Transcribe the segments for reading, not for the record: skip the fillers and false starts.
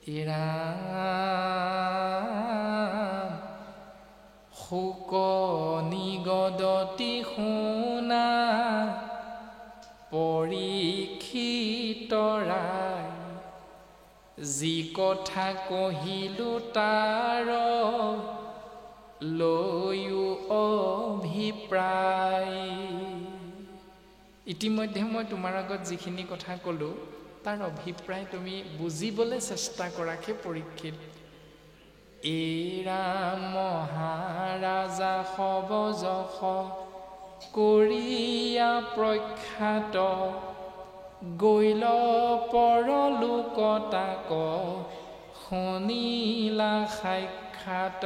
ৰাম শোক নিগদতি শুনা পৰীক্ষিত ৰায় যি কথা কহিলো তাৰ লৈও অভিপ্ৰায়। ইতিমধ্যে মই তোমাৰ আগত যিখিনি কথা ক'লো তাৰ অভিপ্ৰায় তুমি বুজিবলৈ চেষ্টা কৰাকে পৰীক্ষিত। ৰাম মহাৰাজা সব যশ কৰিয়া প্ৰখ্যাত গৈল পৰলোক তাক শুনিলা সাক্ষাৎ।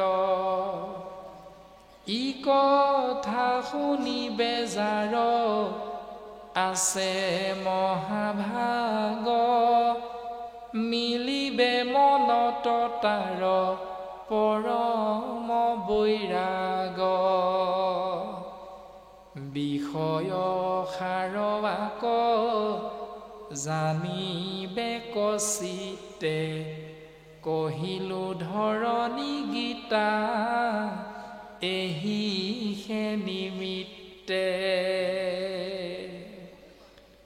ই কথা শুনিবে যাৰ আছে মহাভাগ মিলিবে মনত তাৰ পৰম বৈৰাগ। বিষয় সাৰৱাক জানিবে কচিতে কহিলো ধৰণী গীতা এহিহে নিমিত্তে।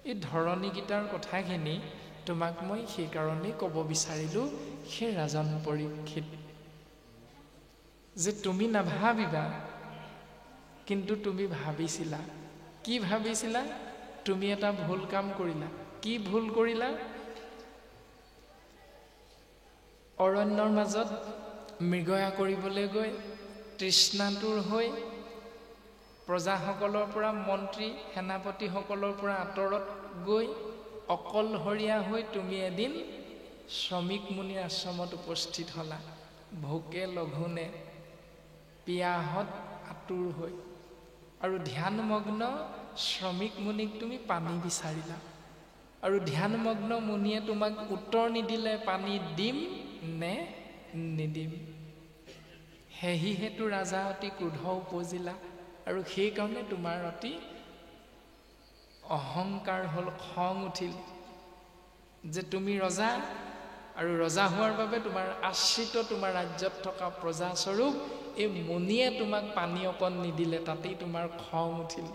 এই ধৰণী গীতাৰ কথাখিনি তোমাক মই সেইকাৰণেই ক'ব বিচাৰিলোঁ হে ৰাজন পৰীক্ষিত, যে তুমি নাভাবিবা কিন্তু তুমি ভাবিছিলা। কি ভাবিছিলা? তুমি এটা ভুল কাম কৰিলা। কি ভুল কৰিলা? অৰণ্যৰ মাজত মৃগয়া কৰিবলৈ গৈ তৃষ্ণাতুৰ হৈ প্ৰজাসকলৰ পৰা মন্ত্ৰী সেনাপতিসকলৰ পৰা আঁতৰত গৈ অকলশৰীয়া হৈ তুমি এদিন শ্ৰমিক মুনিৰ আশ্ৰমত উপস্থিত হ'লা। ভোকে লঘোণে পিয়াহত আতুৰ হৈ আৰু ধ্যানমগ্ন শ্ৰমিক মুনিক তুমি পানী বিচাৰিলা আৰু ধ্যানমগ্ন মুনিয়ে তোমাক উত্তৰ নিদিলে পানী দিম নে নিদিম। সেয়েহেতু ৰাজা অতি ক্ৰোধ উপজিলা আৰু সেইকাৰণে তোমাৰ অতি অহংকাৰ হ'ল, খং উঠিল যে তুমি ৰজা আৰু ৰজা হোৱাৰ বাবে তোমাৰ আশ্ৰিত তোমাৰ ৰাজ্যত থকা প্ৰজাস্বৰূপ এই মুনিয়ে তোমাক পানী অকণ নিদিলে তাতেই তোমাৰ খং উঠিল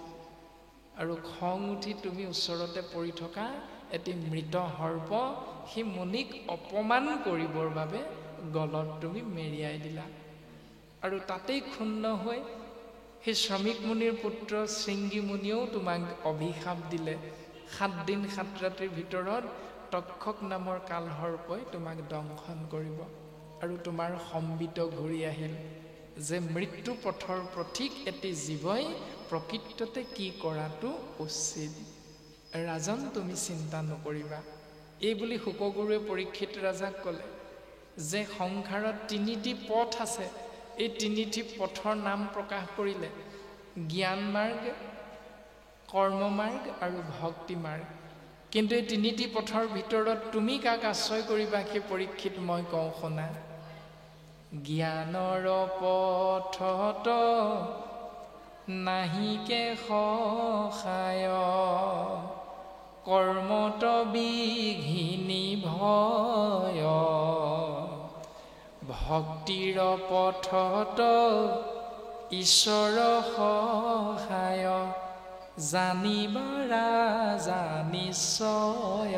আৰু খং উঠি তুমি ওচৰতে পৰি থকা এটি মৃত সৰ্প সেই মুনিক অপমান কৰিবৰ বাবে গলত তুমি মেৰিয়াই দিলা আৰু তাতেই ক্ষুণ্ণ হৈ সেই শ্ৰমিক মুনিৰ পুত্ৰ শৃংগী মুনিয়েও তোমাক অভিশাপ দিলে। 7 দিন 7 ৰাতিৰ ভিতৰত তক্ষক নামৰ কালসৰ্পই তোমাক দংশন কৰিব আৰু তোমাৰ সম্বিত ঘূৰি আহিল যে মৃত্যু পথৰ প্ৰতীক এটি জীৱই প্ৰকৃততে কি কৰাটো উচিত। ৰাজন তুমি চিন্তা নকৰিবা। এই বুলি শুকগুৰুৱে পৰীক্ষিত ৰাজাক ক'লে যে সংসাৰত 3টি পথ আছে। এই 3টি পথৰ নাম প্ৰকাশ কৰিলে জ্ঞান মাৰ্গ, কৰ্ম মাৰ্গ আৰু ভক্তি মাৰ্গ। কিন্তু এই 3টি পথৰ ভিতৰত তুমি কাক আশ্ৰয় কৰিবা সেই পৰীক্ষিত মই কওঁ শুনা। জ্ঞানৰ পথত নাহিকে সহায় কৰ্মত বিঘিনি ভয় ভক্তিৰ পথত ঈশ্বৰ সহায় জানিবা ৰাজা নিশ্চয়।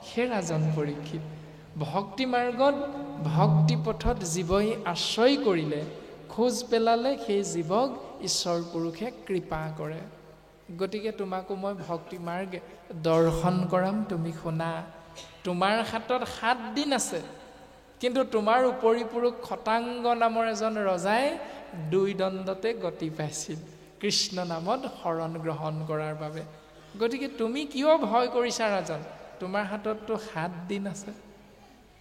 হে ৰাজন পৰীক্ষিত, ভক্তি মাৰ্গত ভক্তি পথত জীৱই আশ্ৰয় কৰিলে খোজ পেলালে সেই জীৱক ঈশ্বৰ পুৰুষে কৃপা কৰে। গতিকে তোমাকো মই ভক্তি মাৰ্গ দৰ্শন কৰাম, তুমি শুনা। তোমাৰ হাতত 7 দিন আছে, কিন্তু তোমাৰ উপৰিপুৰুষ খটাংগ নামৰ এজন ৰজাই 2 দণ্ডতে গতি পাইছিল কৃষ্ণ নামত শৰণ গ্ৰহণ কৰাৰ বাবে। গতিকে তুমি কিয় ভয় কৰিছা ৰাজন? তোমাৰ হাতততো 7 দিন আছে।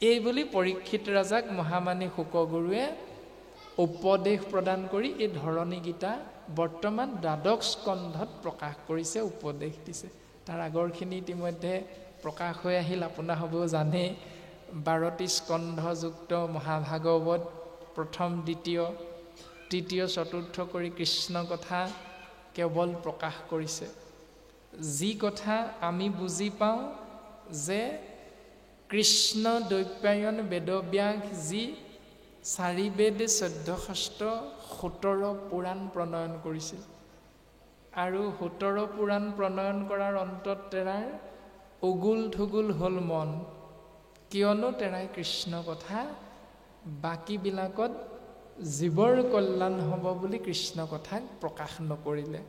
এই বুলি পৰীক্ষিত ৰাজাক মহামানী শুকগুৰুৱে উপদেশ প্ৰদান কৰি এই ধৰণী গীতা বৰ্তমান 12 স্কন্ধত প্ৰকাশ কৰিছে, উপদেশ দিছে। তাৰ আগৰখিনি ইতিমধ্যে প্ৰকাশ হৈ আহিল, আপোনাসবেও জানে। 12টি স্কন্ধযুক্ত মহাভাগৱত প্ৰথম, দ্বিতীয়, তৃতীয়, চতুৰ্থ কৰি কৃষ্ণ কথা কেৱল প্ৰকাশ কৰিছে। যি কথা আমি বুজি পাওঁ যে কৃষ্ণ দৈপায়ন বেদব্যাস যি 4 বেদ 14 শাস্ত্ৰ 17 পুৰাণ প্ৰণয়ন কৰিছিল আৰু 17 পুৰাণ প্ৰণয়ন কৰাৰ অন্তত তেৰাৰ উগুল থুগুল হ'ল মন, কিয়নো তেৰাই কৃষ্ণ কথা বাকীবিলাকত জীৱৰ কল্যাণ হ'ব বুলি কৃষ্ণ কথাক প্ৰকাশ নকৰিলে।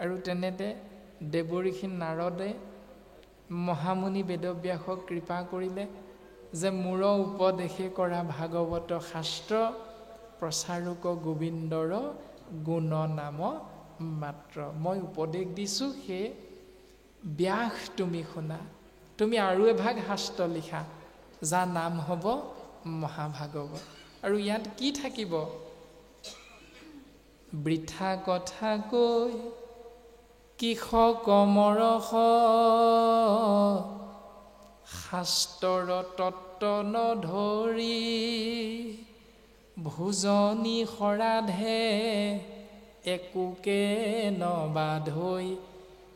আৰু তেনেতে দেৱঋষি নাৰদে মহামুনি বেদব্যাসক কৃপা কৰিলে যে মূৰ উপদেশে কৰা ভাগৱত শাস্ত্ৰ প্ৰচাৰক গোবিন্দৰ গুণ নাম মাত্ৰ। মই উপদেশ দিছোঁ, সেই ব্যাস তুমি শুনা, তুমি আৰু এভাগ শাস্ত্ৰ লিখা যাৰ নাম হ'ব মহাভাগৱত। আৰু ইয়াত কি থাকিব? বৃথা কথা কৈ কিষ কমৰস, শাস্ত্ৰৰ তত্ত্ব নধৰি, ভোজনী সৰাধে একোকে নবাধৈ,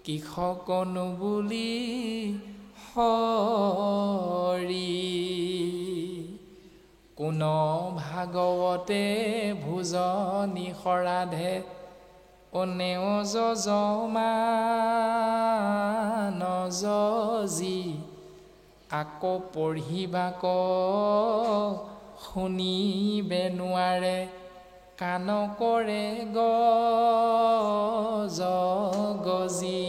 কিষ কনো বুলি হৰি। কোন ভাগৱতে ভোজনী সৰাধে, অনেও যজমান যজি, আকৌ পঢ়িবাক শুনিবে নোৱাৰে, কাণ কৰে গজ গজি।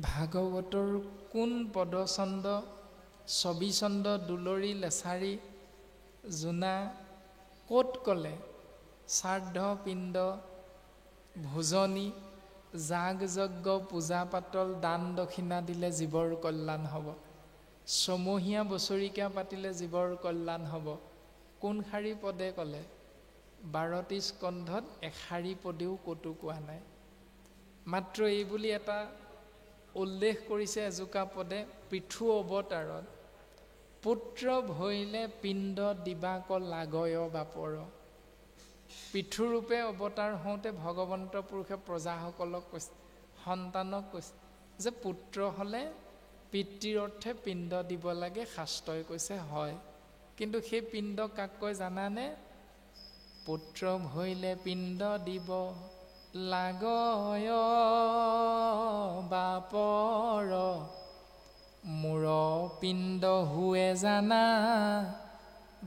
ভাগৱতৰ কোন পদচন্দ, ছবিচন্দ, দুলৰি, লেছাৰী, জোনা ক'ত ক'লে শ্ৰাদ্ধ পিণ্ড ভোজনী যাগ যজ্ঞ পূজা পাতল দান দক্ষিণা দিলে জীৱৰ কল্যাণ হ'ব, ছমহীয়া বছৰিকীয়া পাতিলে জীৱৰ কল্যাণ হ'ব? কোন শাৰী পদে ক'লে? 12টি স্কন্ধত এশাৰী পদেও ক'তো কোৱা নাই। মাত্ৰ এই বুলি এটা উল্লেখ কৰিছে এজোকা পদে, পৃথু অৱতাৰত পুত্ৰ ভৈলে পিণ্ড দিবাক লাগয় বাপৰ। পৃথুৰূপে অৱতাৰ হওঁতে ভগৱন্ত পুৰুষে প্ৰজাসকলক কৈছে, সন্তানক কৈছে যে পুত্ৰ হ'লে পিতৃৰ অৰ্থে পিণ্ড দিব লাগে। শাস্ত্ৰই কৈছে হয়, কিন্তু সেই পিণ্ড কাক কয় জানানে? পুত্ৰ ভৈলে পিণ্ড দিব লাগয় বাপৰ, মূৰ পিণ্ড হুৱে জানা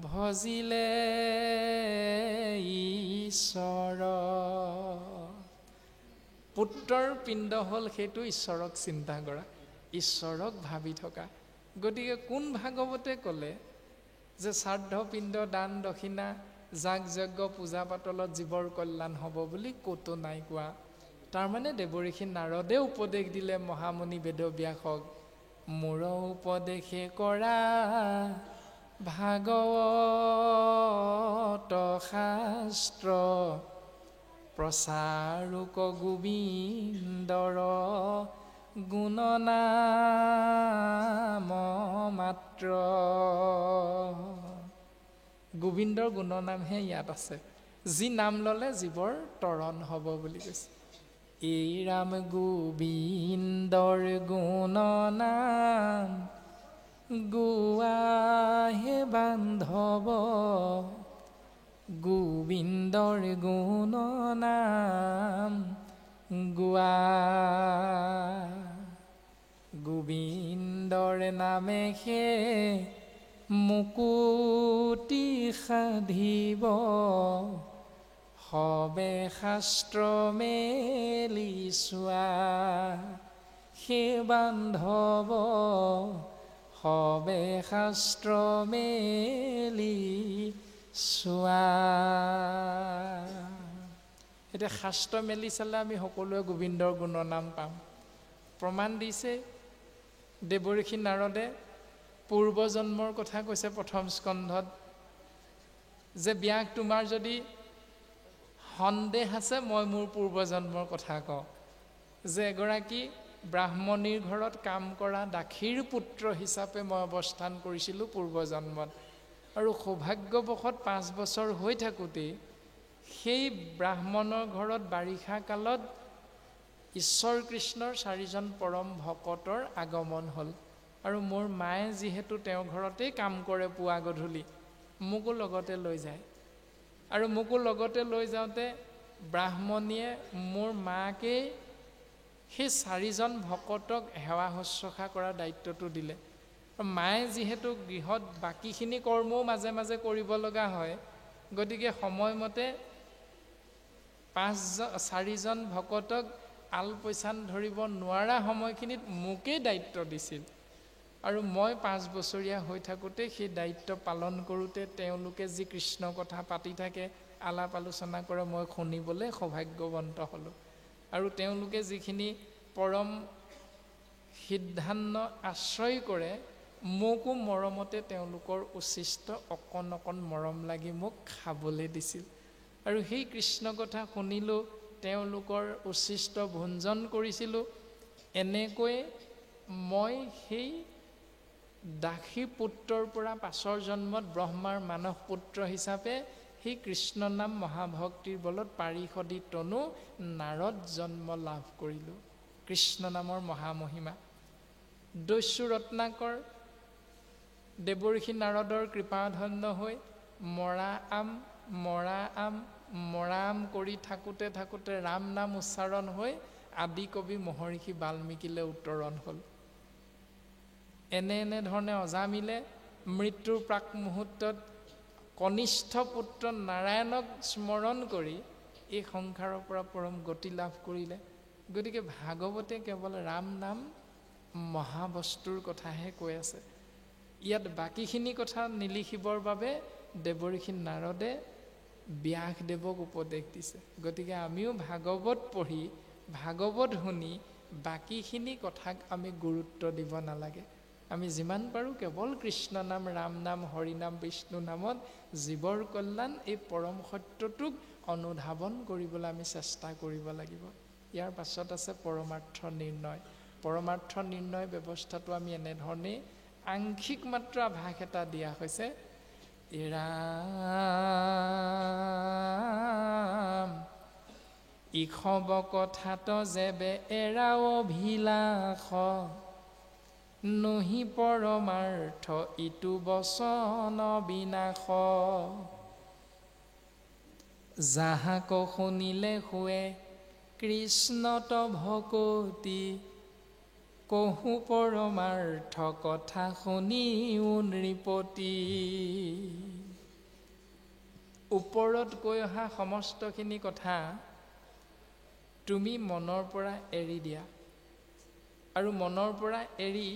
ভজিলে ঈশ্বৰ। পুত্ৰৰ পিণ্ড হ'ল সেইটো ঈশ্বৰক চিন্তা কৰা, ঈশ্বৰক ভাবি থকা। গতিকে কোন ভাগৱতে ক'লে যে শ্ৰাদ্ধ পিণ্ড দান দক্ষিণা যাগ যজ্ঞ পূজা পাতলত জীৱৰ কল্যাণ হ'ব বুলি? ক'তো নাই কোৱা। তাৰমানে দেৱঋষি নাৰদে উপদেশ দিলে মহামুনি বেদব্যাসক, মূৰ উপদেশে কৰা ভাগৱত শাস্ত্ৰ, প্ৰচাৰক গোবিন্দৰ গুণ নাম মাত্ৰ। গোবিন্দৰ গুণনামহে ইয়াত আছে, যি নাম ল'লে জীৱৰ তৰণ হ'ব বুলি কৈছে। এই ৰাম গোবিন্দৰ গুণ নাম গোৱাহে বান্ধৱ, গোবিন্দৰ গুণ নাম গোৱা। গোবিন্দৰ নামে সে মুকুতি সাধিব, সবে শাস্ত্ৰ মেলি চোৱা। সে বান্ধৱ সবে শাস্ত্ৰ মেলি চোৱা। এতিয়া শাস্ত্ৰ মেলি চালে আমি সকলোৱে গোবিন্দৰ গুণনাম পাম। প্ৰমাণ দিছে দেৱঋষি নাৰদে, পূৰ্বজন্মৰ কথা কৈছে প্ৰথম স্কন্ধত, যে ব্যাস তোমাৰ যদি সন্দেহ আছে মই মোৰ পূৰ্বজন্মৰ কথা কওঁ, যে এগৰাকী ব্ৰাহ্মণীৰ ঘৰত কাম কৰা দাসীৰ পুত্ৰ হিচাপে মই অৱস্থান কৰিছিলোঁ পূৰ্বজন্মত, আৰু সৌভাগ্যবশত 5 বছৰ হৈ থাকোঁতেই সেই ব্ৰাহ্মণৰ ঘৰত বাৰিষা কালত ঈশ্বৰ কৃষ্ণৰ 4জন পৰম ভকতৰ আগমন হ'ল। আৰু মোৰ মায়ে যিহেতু তেওঁৰ ঘৰতেই কাম কৰে পুৱা গধূলি, মোকো লগতে লৈ যায়। আৰু মোকো লগতে লৈ যাওঁতে ব্ৰাহ্মণীয়ে মোৰ মাকেই সেই 4জন ভকতক সেৱা শুশ্ৰূষা কৰাৰ দায়িত্বটো দিলে। মায়ে যিহেতু গৃহত বাকীখিনি কৰ্মও মাজে মাজে কৰিব লগা হয়, গতিকে সময়মতে 4জন ভকতক আলপৈচান ধৰিব নোৱাৰা সময়খিনিত মোকেই দায়িত্ব দিছিল। আৰু মই 5 বছৰীয়া হৈ থাকোঁতে সেই দায়িত্ব পালন কৰোঁতে তেওঁলোকে যি কৃষ্ণ কথা পাতি থাকে, আলাপ আলোচনা কৰে, মই শুনিবলৈ সৌভাগ্যৱন্ত হ'লোঁ। আৰু তেওঁলোকে যিখিনি পৰম সিদ্ধান্ত আশ্ৰয় কৰে, মোকো মৰমতে তেওঁলোকৰ উচ্ছিষ্ট অকণ অকণ মৰম লাগি মোক খাবলৈ দিছিল। আৰু সেই কৃষ্ণ কথা শুনিলোঁ, তেওঁলোকৰ উচ্ছিষ্ট ভোজন কৰিছিলোঁ। এনেকৈ মই সেই দাসী পুত্ৰৰ পৰা পাছৰ জন্মত ব্ৰহ্মাৰ মানস পুত্ৰ হিচাপে সেই কৃষ্ণ নাম মহাভক্তিৰ বলত পাৰিষদী তনু নাৰদ জন্ম লাভ কৰিলোঁ। কৃষ্ণ নামৰ মহামহিমা। দস্যু ৰত্নাকৰ দেৱৰ্ষি নাৰদৰ কৃপাধন্য হৈ মৰা আম কৰি থাকোঁতে থাকোঁতে ৰাম নাম উচ্চাৰণ হৈ আদি কবি মহৰ্ষি বাল্মীকিলৈ উত্তৰণ হ'ল। এনেধৰণে অজামিলে মৃত্যুৰ প্ৰাক মুহূৰ্তত কনিষ্ঠ পুত্ৰ নাৰায়ণক স্মৰণ কৰি এই সংসাৰৰ পৰা পৰম গতি লাভ কৰিলে। গতিকে ভাগৱতে কেৱল ৰাম নাম মহাবস্তুৰ কথাহে কৈ আছে। ইয়াত বাকীখিনি কথা নিলিখিবৰ বাবে দেৱৰ্ষি নাৰদে ব্যাসদেৱক উপদেশ দিছে। গতিকে আমিও ভাগৱত পঢ়ি, ভাগৱত শুনি বাকীখিনি কথাক আমি গুৰুত্ব দিব নালাগে। আমি যিমান পাৰোঁ কেৱল কৃষ্ণ নাম, ৰাম নাম, হৰি নাম, বিষ্ণু নামত জীৱৰ কল্যাণ, এই পৰম সত্যটোক অনুধাৱন কৰিবলৈ আমি চেষ্টা কৰিব লাগিব। ইয়াৰ পাছত আছে পৰমাৰ্থ নিৰ্ণয়। পৰমাৰ্থ নিৰ্ণয় ব্যৱস্থাটো আমি এনেধৰণেই আংশিক মাত্ৰ আভাস এটা দিয়া হৈছে। ৰাম ইখব কথাত যেবে এৰাও অভিলাষ, নহি পৰমাৰ্থ ইটো বচন বিনাশ। যাহাক শুনিলে শুৱে কৃষ্ণত ভকতি, কহু পৰমাৰ্থ কথা শুনিও নৃপতি। ওপৰত কৈ অহা সমস্তখিনি কথা তুমি মনৰ পৰা এৰি দিয়া। আৰু মনৰ পৰা এৰি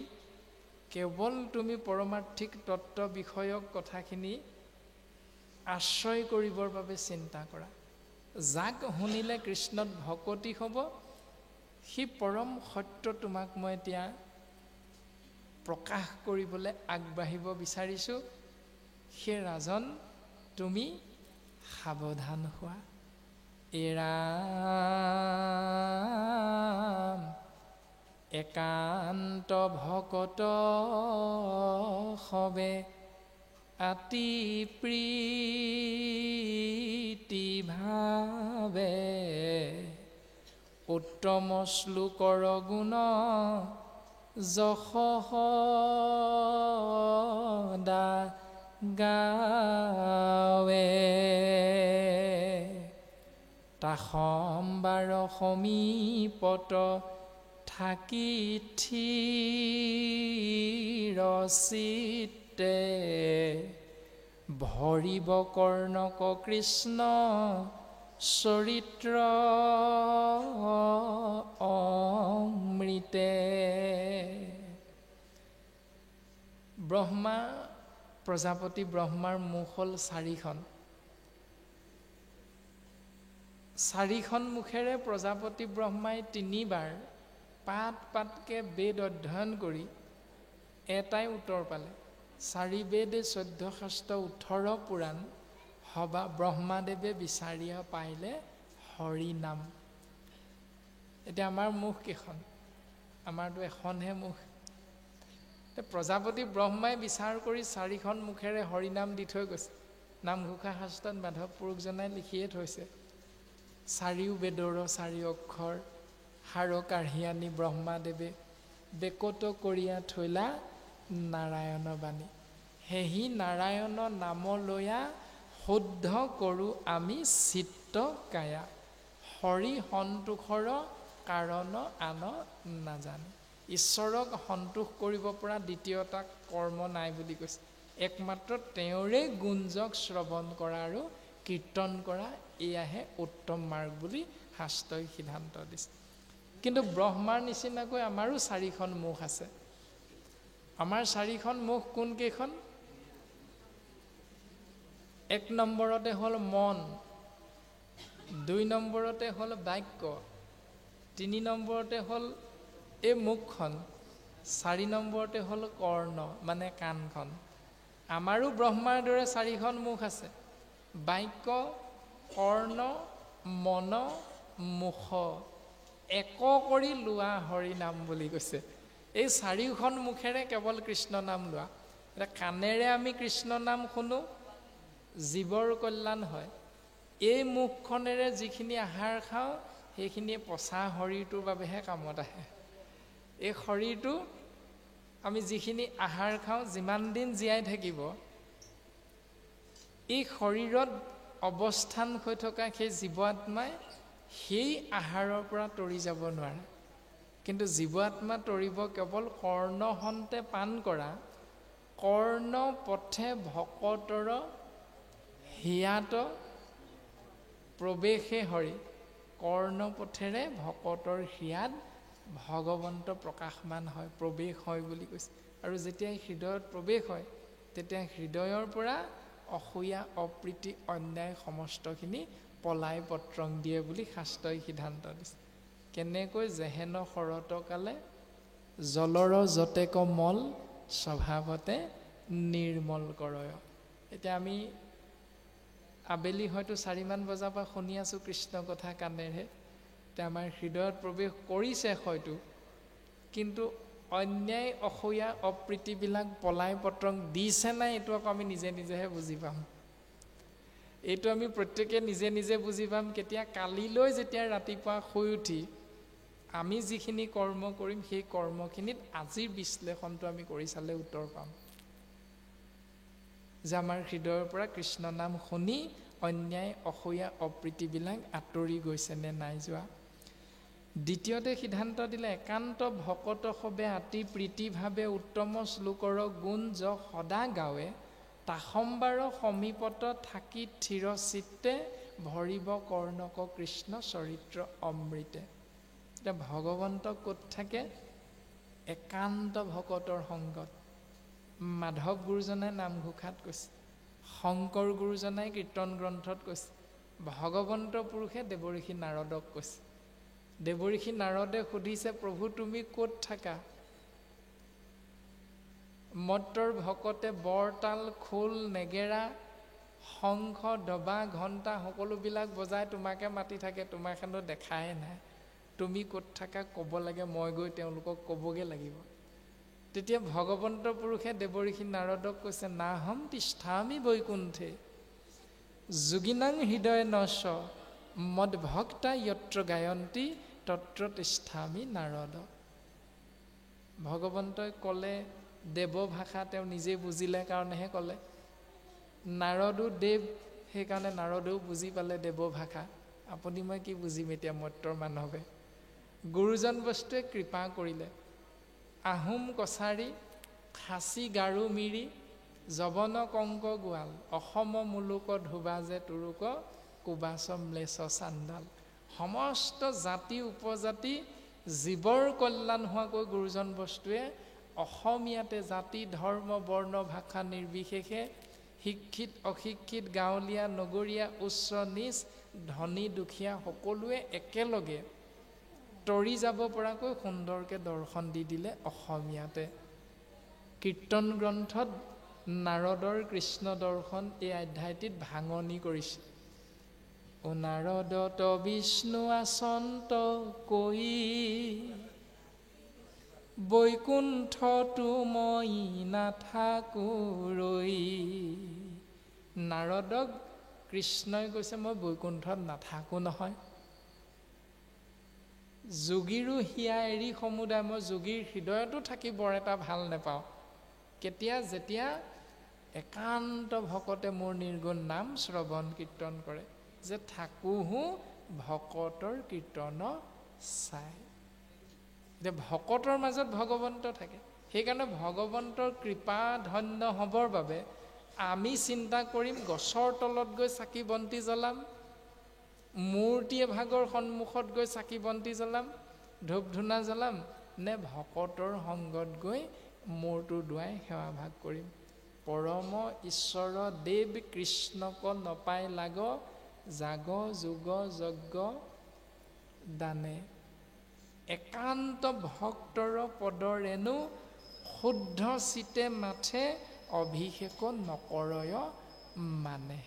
কেৱল তুমি পৰমাৰ্থিক তত্ত্ব বিষয়ক কথাখিনি আশ্ৰয় কৰিবৰ বাবে চিন্তা কৰা। যাক শুনিলে কৃষ্ণত ভকতি হ'ব, সেই পৰম সত্য তোমাক মই এতিয়া প্ৰকাশ কৰিবলৈ আগবাঢ়িব বিচাৰিছোঁ। সেই ৰাজন তুমি সাৱধান হোৱা। ৰাম একান্ত ভকত সবে, আতি প্ৰীতি ভাৱে, উত্তম শ্লোকৰ গুণ যশোদা গাৱে। তাসম্বাৰ সমীপত থাকি থিৰ চিত্তে, ভৰিব কৰ্ণক কৃষ্ণ চৰিত্ৰ অমৃতে। প্ৰজাপতি ব্ৰহ্মাৰ মুখ হ'ল 4খন। 4খন মুখেৰে প্ৰজাপতি ব্ৰহ্মাই 3বাৰ পাত পাতকৈ বেদ অধ্যয়ন কৰি এটাই উত্তৰ পালে। 4 বেদে 14 শাস্ত্ৰ 18 পুৰাণ সবা ব্ৰহ্মাদেৱে বিচাৰিয়া পাইলে হৰি নাম। এতিয়া আমাৰ মুখ কেইখন? আমাৰতো এখনহে মুখ। প্ৰজাপতি ব্ৰহ্মাই বিচাৰ কৰি 4খন মুখেৰে হৰিনাম দি থৈ গৈছে। নামঘোষা শাস্ত্ৰত মাধৱ পুৰুষজনাই লিখিয়ে থৈছে, 4 বেদৰ 4 অক্ষৰ, হাড় কাঢ়ি আনি ব্ৰহ্মাদেৱে বেকত কৰিয়া থৈলা নাৰায়ণ বাণী। সেহি নাৰায়ণ নাম লৈয়া শুদ্ধ কৰোঁ আমি চিত্ত কায়া। হৰি সন্তোষৰ কাৰণ আন নাজানে। ঈশ্বৰক সন্তোষ কৰিব পৰা দ্বিতীয়টা কৰ্ম নাই বুলি কৈছে। একমাত্ৰ তেওঁৰে গুঞ্জক শ্ৰৱণ কৰা আৰু কীৰ্তন কৰা, এয়াহে উত্তম মাৰ্গ বুলি শাস্ত্ৰই সিদ্ধান্ত দিছে। কিন্তু ব্ৰহ্মাৰ নিচিনাকৈ আমাৰো 4খন মুখ আছে। আমাৰ 4খন মুখ কোন কেইখন? 1 নম্বৰতে হ'ল মন, 2 নম্বৰতে হ'ল বাক্য, 3 নম্বৰতে হ'ল এই মুখখন, 4 নম্বৰতে হ'ল কৰ্ণ মানে কাণখন। আমাৰো ব্ৰহ্মাৰ দৰে 4খন মুখ আছে। বাক্য, কৰ্ণ, মন, মুখ এক কৰি লোৱা হৰি নাম বুলি কৈছে। এই 4খন মুখেৰে কেৱল কৃষ্ণ নাম লোৱা। এতিয়া কাণেৰে আমি কৃষ্ণ নাম শুনো, জীৱৰ কল্যাণ হয়। এই মুখখনেৰে যিখিনি আহাৰ খাওঁ সেইখিনিয়ে পচা শৰীৰটোৰ বাবেহে কামত আহে। এই শৰীৰটো আমি যিখিনি আহাৰ খাওঁ, যিমান দিন জীয়াই থাকিব, এই শৰীৰত অৱস্থান হৈ থকা সেই জীৱ আত্মাই সেই আহাৰৰ পৰা তৰি যাব নোৱাৰে। কিন্তু জীৱ আত্মা তৰিব কেৱল কৰ্ণহন্তে পান কৰা কৰ্ণ পথে ভকতৰ হিয়াত প্ৰৱেশে হৰি। কৰ্ণ পথেৰে ভকতৰ হিয়াত ভগৱন্ত প্ৰকাশমান হয়, প্ৰৱেশ হয় বুলি কৈছে। আৰু যেতিয়া হৃদয়ত প্ৰৱেশ হয়, তেতিয়া হৃদয়ৰ পৰা অসূয়া অপ্ৰীতি অন্যায় সমস্তখিনি পলাই পত্ৰং দিয়ে বুলি শাস্ত্ৰই সিদ্ধান্ত দিছে। কেনেকৈ? যেহেন শৰতকালে জলৰ যতেক মল স্বভাৱতে নিৰ্মল কৰয়। এতিয়া আমি আবেলি হয়তো 4মান বজাৰ পৰা শুনি আছোঁ কৃষ্ণ কথা কাণেৰে। এতিয়া আমাৰ হৃদয়ত প্ৰৱেশ কৰিছে হয়তো, কিন্তু অন্যায় অসূয়া অপ্ৰীতিবিলাক পলাই পত্ৰং দিছে নাই, এইটো আকৌ আমি নিজে নিজেহে বুজি পাম। এইটো আমি প্ৰত্যেকে নিজে নিজে বুজি পাম কেতিয়া? কালিলৈ যেতিয়া ৰাতিপুৱা শুই উঠি আমি যিখিনি কৰ্ম কৰিম, সেই কৰ্মখিনিত আজিৰ বিশ্লেষণটো আমি কৰি চালে উত্তৰ পাম যে আমাৰ হৃদয়ৰ পৰা কৃষ্ণ নাম শুনি অন্যায় অসূয়া অপ্ৰীতিবিলাক আঁতৰি গৈছে নে নাই যোৱা। দ্বিতীয়তে সিদ্ধান্ত দিলে, একান্ত ভকত সবে আতি প্ৰীতিভাৱে উত্তম শ্লোকৰ গুণ য সদা গাৱে, তাসম্বাৰ সমীপত থাকি থিৰ চিত্তে ভৰিব কৰ্ণক কৃষ্ণ চৰিত্ৰ অমৃতে। এতিয়া ভগৱন্ত ক'ত থাকে? একান্ত ভকতৰ সংগত। মাধৱ গুৰুজনাই নামঘোষাত কৈছে, শংকৰ গুৰুজনাই কীৰ্তন গ্ৰন্থত কৈছে, ভগৱন্ত পুৰুষে দেৱঋষি নাৰদক কৈছে। দেৱঋষি নাৰদে সুধিছে, প্ৰভু তুমি ক'ত থাকা? মত্তৰ ভকতে বৰতাল খোল নেগেৰা শংখ ডবা ঘণ্টা সকলোবিলাক বজাই তোমাকে মাতি থাকে, তোমাক হেনো দেখাই নাই। তুমি ক'ত থাকা ক'ব লাগে, মই গৈ তেওঁলোকক ক'বগৈ লাগিব। তেতিয়া ভগৱন্ত পুৰুষে দেৱঋষি নাৰদক কৈছে, নাহম তিষ্ঠামি বৈকুণ্ঠে যোগিনাং হৃদয় নশ মদ ভক্তা যত্ৰ গায়ন্তী তত্ৰ তিষ্ঠামি নাৰদ। ভগৱন্তই ক'লে দেৱ ভাষা, তেওঁ নিজে বুজিলে কাৰণেহে ক'লে। নাৰদো দেৱ, সেইকাৰণে নাৰদেও বুজি পালে দেৱ ভাষা। আপুনি মই কি বুজিম এতিয়া মত্ৰৰ মানৱে। গুৰুজন বস্তুৱে কৃপা কৰিলে। আহোম কছাৰী খাচী গাৰো মিৰি যৱন কংক গোৱাল অসম মুলুক ধোবা যে তুৰুক কুবাচ ম্লেছ চাণ্ডাল। সমস্ত জাতি উপজাতি জীৱৰ কল্যাণ হোৱাকৈ গুৰুজন বস্তুৱে অসমীয়াতে জাতি ধৰ্ম বৰ্ণ ভাষা নিৰ্বিশেষে শিক্ষিত অশিক্ষিত গাঁৱলীয়া নগৰীয়া উচ্চ নিচ ধনী দুখীয়া সকলোৱে একেলগে তৰি যাব পৰাকৈ সুন্দৰকৈ দৰ্শন দি দিলে অসমীয়াতে। কীৰ্তন গ্ৰন্থত নাৰদৰ কৃষ্ণ দৰ্শন এই অধ্যায়টিত ভাঙনি কৰিছে। ও নাৰদত বিষ্ণু আচন্ত কৈ বৈকুণ্ঠতো মই নাথাকো ৰৈ। নাৰদক কৃষ্ণই কৈছে, মই বৈকুণ্ঠত নাথাকো নহয়। যোগীৰো হিয়া এৰি সমুদায়। মই যোগীৰ হৃদয়তো থাকি বৰ এটা ভাল নাপাওঁ। কেতিয়া? যেতিয়া একান্ত ভকতে মোৰ নিৰ্গুণ নাম শ্ৰৱণ কীৰ্তন কৰে, যে থাকোহো ভকতৰ কীৰ্তন চাই। এতিয়া ভকতৰ মাজত ভগৱন্ত থাকে। সেইকাৰণে ভগৱন্তৰ কৃপা ধন্য হ'বৰ বাবে আমি চিন্তা কৰিম গছৰ তলত গৈ চাকি বন্তি জ্বলাম, মূৰ্তি এভাগৰ সন্মুখত গৈ চাকি বন্তি জ্বলাম, ধূপ ধূনা জ্বলাম, নে ভকতৰ সংগত গৈ মূৰটো দুৱাই সেৱা ভাগ কৰিম। পৰম ঈশ্বৰ দেৱ কৃষ্ণক নপাই লাগ, জাগ যোগ যজ্ঞ দানে। একান্ত ভক্তৰ পদৰেণু, শুদ্ধ চিতে মাথে, অভিষেক নকৰয় মানে।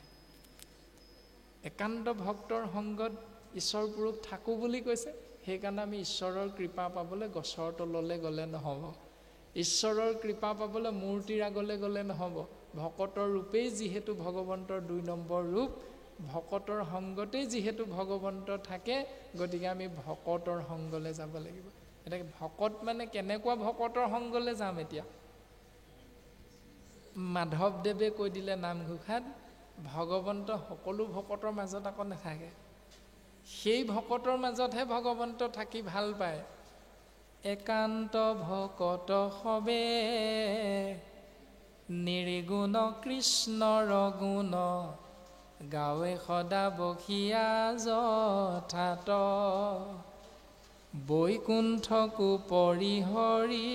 একান্ত ভক্তৰ সংগত ঈশ্বৰ পুৰুষ থাকোঁ বুলি কৈছে। সেইকাৰণে আমি ঈশ্বৰৰ কৃপা পাবলৈ গছৰ তললৈ গ'লে নহ'ব, ঈশ্বৰৰ কৃপা পাবলৈ মূৰ্তিৰ আগলৈ গ'লে নহ'ব। ভকতৰ ৰূপেই যিহেতু ভগৱন্তৰ ২ নম্বৰ ৰূপ, ভকতৰ সংগতেই যিহেতু ভগৱন্ত থাকে, গতিকে আমি ভকতৰ সংগলৈ যাব লাগিব। এতিয়া ভকত মানে কেনেকুৱা ভকতৰ সংগলৈ যাম? এতিয়া মাধৱদেৱে কৈ দিলে নামঘোষাত, ভগৱন্ত সকলো ভকতৰ মাজত আকৌ নাথাকে। সেই ভকতৰ মাজতহে ভগৱন্ত থাকি ভাল পায়। একান্ত ভকত সবে, নিৰ্গুণ কৃষ্ণৰ গুণ, গাৱে সদা বসিয়া যথাত, বৈকুণ্ঠকো পৰিহৰি,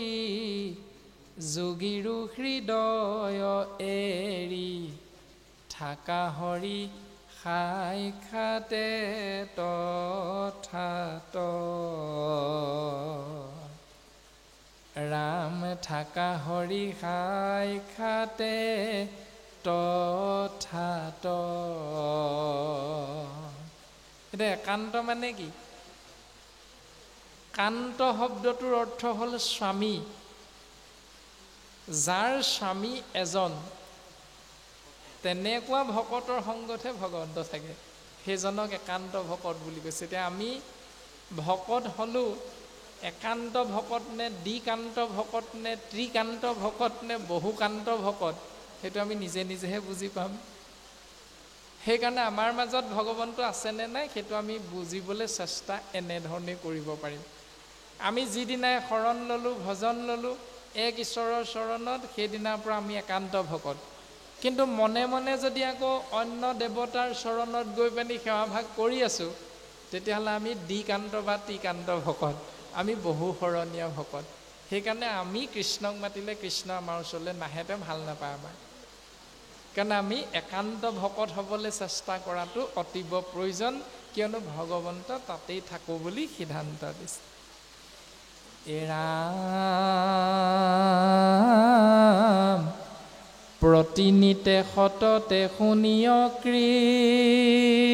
যোগীৰো হৃদয় এৰি, থাকা হৰি সাক্ষাতে তথাত। ৰাম থাকা হৰি সাক্ষাতে তথাত। এতিয়া একান্ত মানে কি? কান্ত শব্দটোৰ অৰ্থ হ'ল স্বামী। যাৰ স্বামী এজন, তেনেকুৱা ভকতৰ সংগতহে ভগৱন্ত থাকে। সেইজনক একান্ত ভকত বুলি কৈছে। এতিয়া আমি ভকত হ'লোঁ, একান্ত ভকত নে দ্বিকান্ত ভকত নে ত্ৰিকান্ত ভকত নে বহুকান্ত ভকত, সেইটো আমি নিজে নিজেহে বুজি পাম। সেইকাৰণে আমাৰ মাজত ভগৱন্ত আছেনে নাই সেইটো আমি বুজিবলৈ চেষ্টা এনেধৰণে কৰিব পাৰিম। আমি যিদিনাই শৰণ ল'লোঁ, ভজন ল'লোঁ এক ঈশ্বৰৰ চৰণত, সেইদিনাৰ পৰা আমি একান্ত ভকত। কিন্তু মনে মনে যদি আকৌ অন্য দেৱতাৰ চৰণত গৈ পেনি সেৱা ভাগ কৰি আছোঁ, তেতিয়াহ'লে আমি দ্বিকান্ত বা ত্ৰিকান্ত ভকত, আমি বহুশৰণীয়া ভকত। সেইকাৰণে আমি কৃষ্ণক মাতিলে কৃষ্ণ আমাৰ ওচৰলৈ নাহেতে ভাল নাপায় আমাৰ। কাৰণে আমি একান্ত ভকত হ'বলৈ চেষ্টা কৰাটো অতীৱ প্ৰয়োজন, কিয়নো ভগৱন্ত তাতেই থাকোঁ বুলি সিদ্ধান্ত দিছে। ৰাম প্ৰতিনিতে সততে শুনিয় কৃষ্ণ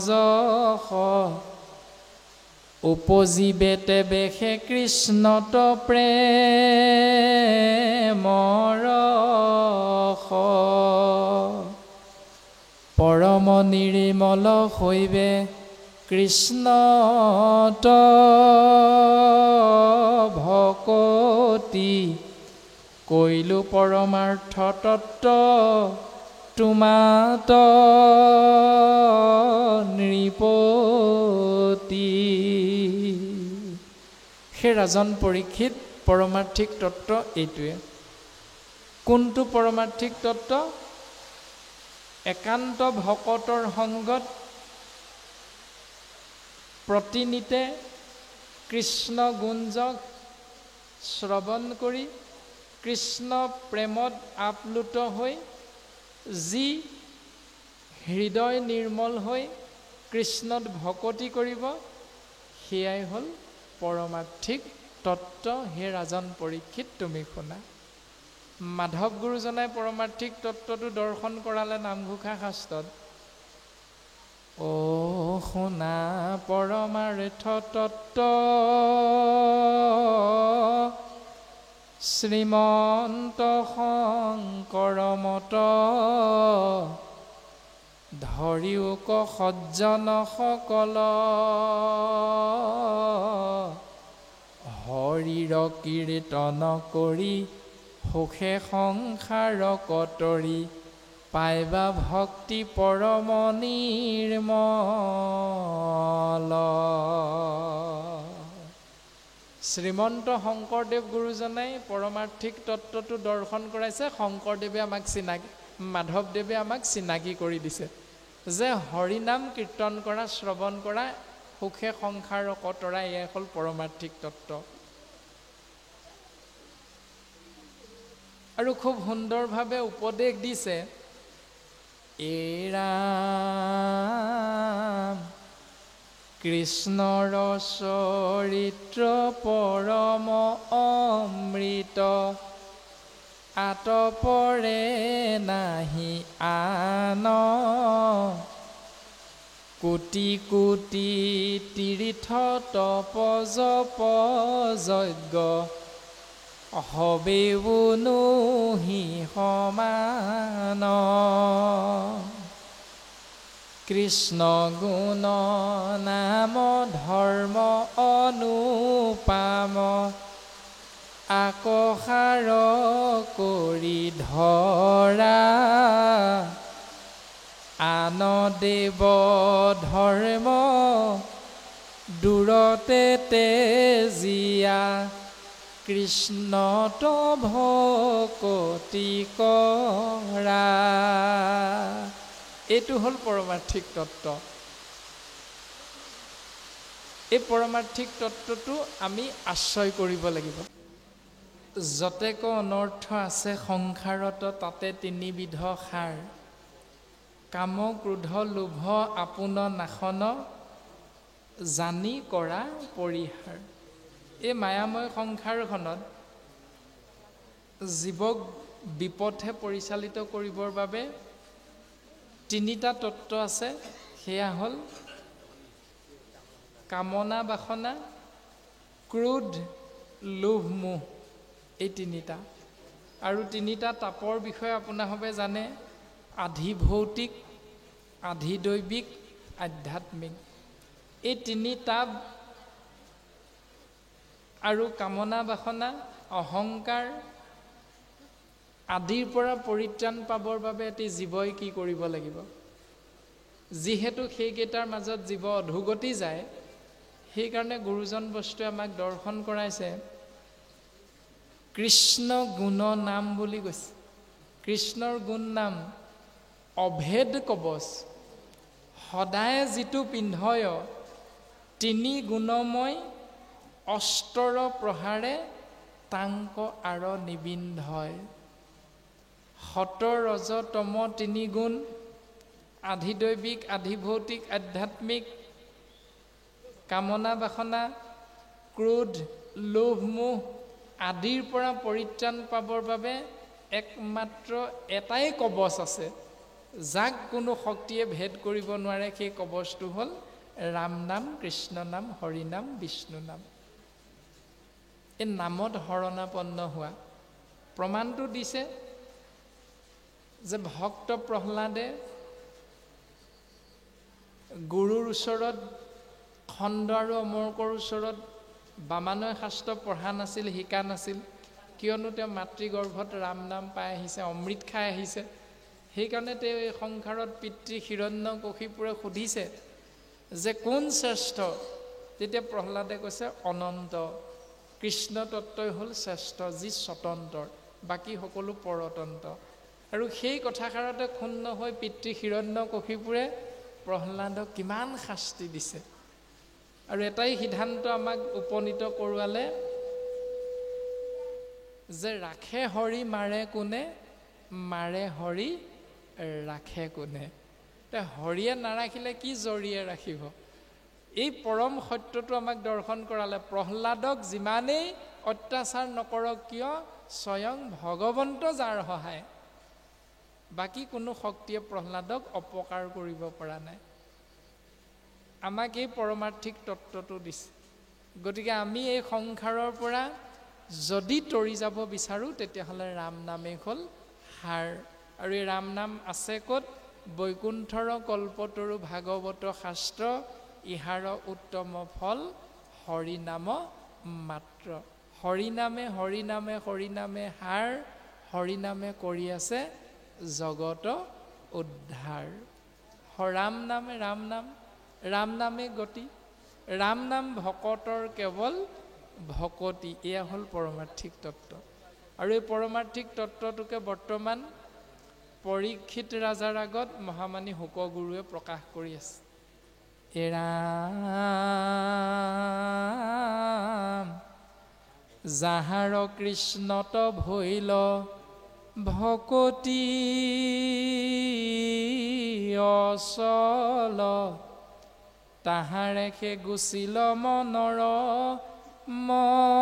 যশ, উপজীৱেতে বেশে কৃষ্ণত প্ৰেমৰ ৰস, পৰম নিৰ্মল হৈবে কৃষ্ণত ভকতি, কৈলো পৰমাৰ্থ তত্ত্ব তোমাত নৃপতি। সেই ৰাজন পৰীক্ষিত, পৰমাৰ্থিক তত্ত্ব এইটোৱে। কোনটো পৰমাৰ্থিক তত্ত্ব? একান্ত ভকতৰ সংগত প্ৰতিনিতে কৃষ্ণ গুঞ্জক শ্ৰৱণ কৰি কৃষ্ণ প্ৰেমত আপ্লুত হৈ যি হৃদয় নিৰ্মল হৈ কৃষ্ণত ভকতি কৰিব, সেয়াই হ'ল পৰমাৰ্থিক তত্ত্ব। হে ৰাজন পৰীক্ষিত তুমি শুনা। মাধৱ গুৰুজনাই পৰমাৰ্থিক তত্ত্বটো দৰ্শন কৰালে নামঘোষা শাস্ত্ৰত। অ শুনা পৰমাৰ্থ তত্ত্ব, শ্ৰীমন্ত শংকৰ মত, ধৰিওক সজ্জন সকল কীৰ্তন কৰি সুখে সংসাৰ কতৰি পাইবা ভক্তি পৰম নিৰ্মল। শ্ৰীমন্ত শংকৰদেৱ গুৰুজনাই পৰমাৰ্থিক তত্ত্বটো দৰ্শন কৰাইছে। শংকৰদেৱে আমাক মাধৱদেৱে আমাক চিনাকি কৰি দিছে যে হৰিনাম কীৰ্তন কৰা, শ্ৰৱণ কৰা, সুখে সংসাৰ কতৰা, এয়াই হ'ল পৰমাৰ্থিক তত্ত্ব। আৰু খুব সুন্দৰভাৱে উপদেশ দিছে, ৰাম কৃষ্ণৰ চৰিত্ৰ পৰম অমৃত, আতপৰে নাহি আন, কোটি কোটি তীৰ্থ তপ জপ যজ্ঞ, হবেউনুহি সমান। কৃষ্ণ গুণ নাম ধৰ্ম অনুপাম, আকসাৰ কৰি ধৰা, আন দেৱ ধৰ্ম দূৰতে তেজিয়া, কৃষ্ণত ভকতি কৰা। এইটো হ'ল পৰমাৰ্থিক তত্ত্ব। এই পৰমাৰ্থিক তত্ত্বটো আমি আশ্ৰয় কৰিব লাগিব। যতেক অনৰ্থ আছে সংসাৰত তাতে তিনিবিধ সাৰ, কাম ক্ৰোধ লোভ আপোন নাশন, জানি কৰা পৰিহাৰ। এই মায়াময় সংসাৰখনত জীৱক বিপথে পৰিচালিত কৰিবৰ বাবে তিনিটা তত্ত্ব আছে। সেয়া হ'ল কামনা বাসনা, ক্ৰোধ, লোভ, মোহ, এই তিনিটা। আৰু তিনিটা তাপৰ বিষয়ে আপোনাসবে জানে, আধি ভৌতিক, আধি দৈবিক, আধ্যাত্মিক। এই তিনি তাপ আৰু কামনা বাসনা, অহংকাৰ আদিৰ পৰা পৰিত্ৰাণ পাবৰ বাবে এটি জীৱই কি কৰিব লাগিব? যিহেতু সেইকেইটাৰ মাজত জীৱ অধোগতি যায়, সেইকাৰণে গুৰুজন বস্তুৱে আমাক দৰ্শন কৰাইছে, কৃষ্ণ গুণ নাম বুলি কৈছে। কৃষ্ণৰ গুণ নাম অভেদ কবচ, সদায় যিটো পিন্ধয়, তিনি গুণময় অস্তৰ প্ৰহাৰে তাংক আৰ নিবিন্ধয়। সত ৰজ তম তিনি গুণ, আধিদৈবিক, আধিভৌতিক, আধ্যাত্মিক, কামনা বাসনা, ক্ৰোধ, লোভ, মোহ আদিৰ পৰা পৰিত্ৰাণ পাবৰ বাবে একমাত্ৰ এটাই কবচ আছে, যাক কোনো শক্তিয়ে ভেদ কৰিব নোৱাৰে। সেই কবচটো হ'ল ৰাম নাম, কৃষ্ণ নাম, হৰি নাম, বিষ্ণু নাম। এই নামত শৰণাপন্ন হোৱা প্ৰমাণটো দিছে যে ভক্ত প্ৰহ্লাদে গুৰুৰ ওচৰত, খণ্ড আৰু অমৰকৰ ওচৰত বামানয় শাস্ত্ৰ পঢ়া নাছিল, শিকা নাছিল। কিয়নো তেওঁ মাতৃগৰ্ভত ৰাম নাম পাই আহিছে, অমৃত খাই আহিছে। সেইকাৰণে তেওঁ এই সংসাৰত পিতৃ হিৰণ্যকশিপুৰে সুধিছে যে কোন শ্ৰেষ্ঠ? তেতিয়া প্ৰহ্লাদে কৈছে অনন্ত। কৃষ্ণ তত্ত্বই হ'ল শ্ৰেষ্ঠ, যি স্বতন্ত্ৰ, বাকী সকলো পৰতন্ত্ৰ। আৰু সেই কথাষাৰতে ক্ষুণ্ণ হৈ পিতৃ হিৰণ্যকশিপুৰে প্ৰহ্লাদক কিমান শাস্তি দিছে। আৰু এটাই সিদ্ধান্ত আমাক উপনীত কৰোৱালে যে ৰাখে হৰি মাৰে কোনে, মাৰে হৰি ৰাখে কোনে। হৰিয়ে নাৰাখিলে কি জৰিয়ে ৰাখিব? এই পৰম সত্যটো আমাক দৰ্শন কৰালে। প্ৰহ্লাদক যিমানেই অত্যাচাৰ নকৰক কিয়, স্বয়ং ভগৱন্ত যাৰ সহায়, বাকী কোনো শক্তিয়ে প্ৰহ্লাদক অপকাৰ কৰিব পৰা নাই। আমাক এই পৰমাৰ্থিক তত্ত্বটো দিছে। গতিকে আমি এই সংসাৰৰ পৰা যদি তৰি যাব বিচাৰোঁ, তেতিয়াহ'লে ৰাম নামেই হ'ল সাৰ। আৰু এই ৰাম নাম আছে ক'ত? বৈকুণ্ঠৰ কল্পতৰু ভাগৱত শাস্ত্ৰ, ইহাৰ উত্তম ফল হৰি নাম মাত্ৰ। হৰিনামে হৰিনামে হৰিনামে হাৰ, হৰিনামে কৰি আছে জগত উদ্ধাৰ। ৰাম নামে ৰাম নাম, ৰাম নামে গতি, ৰাম নাম ভকতৰ কেৱল ভকতি। এয়া হ'ল পৰমাৰ্থিক তত্ত্ব। আৰু এই পৰমাৰ্থিক তত্ত্বটোকে বৰ্তমান পৰীক্ষিত ৰাজাৰ আগত মহামানী শুকগুৰুৱে প্ৰকাশ কৰি আছে। এ ৰাম যাহাৰ কৃষ্ণত ভৈল ভকতি অচল, তাহাৰে সে গুচিল মনৰ মহামল,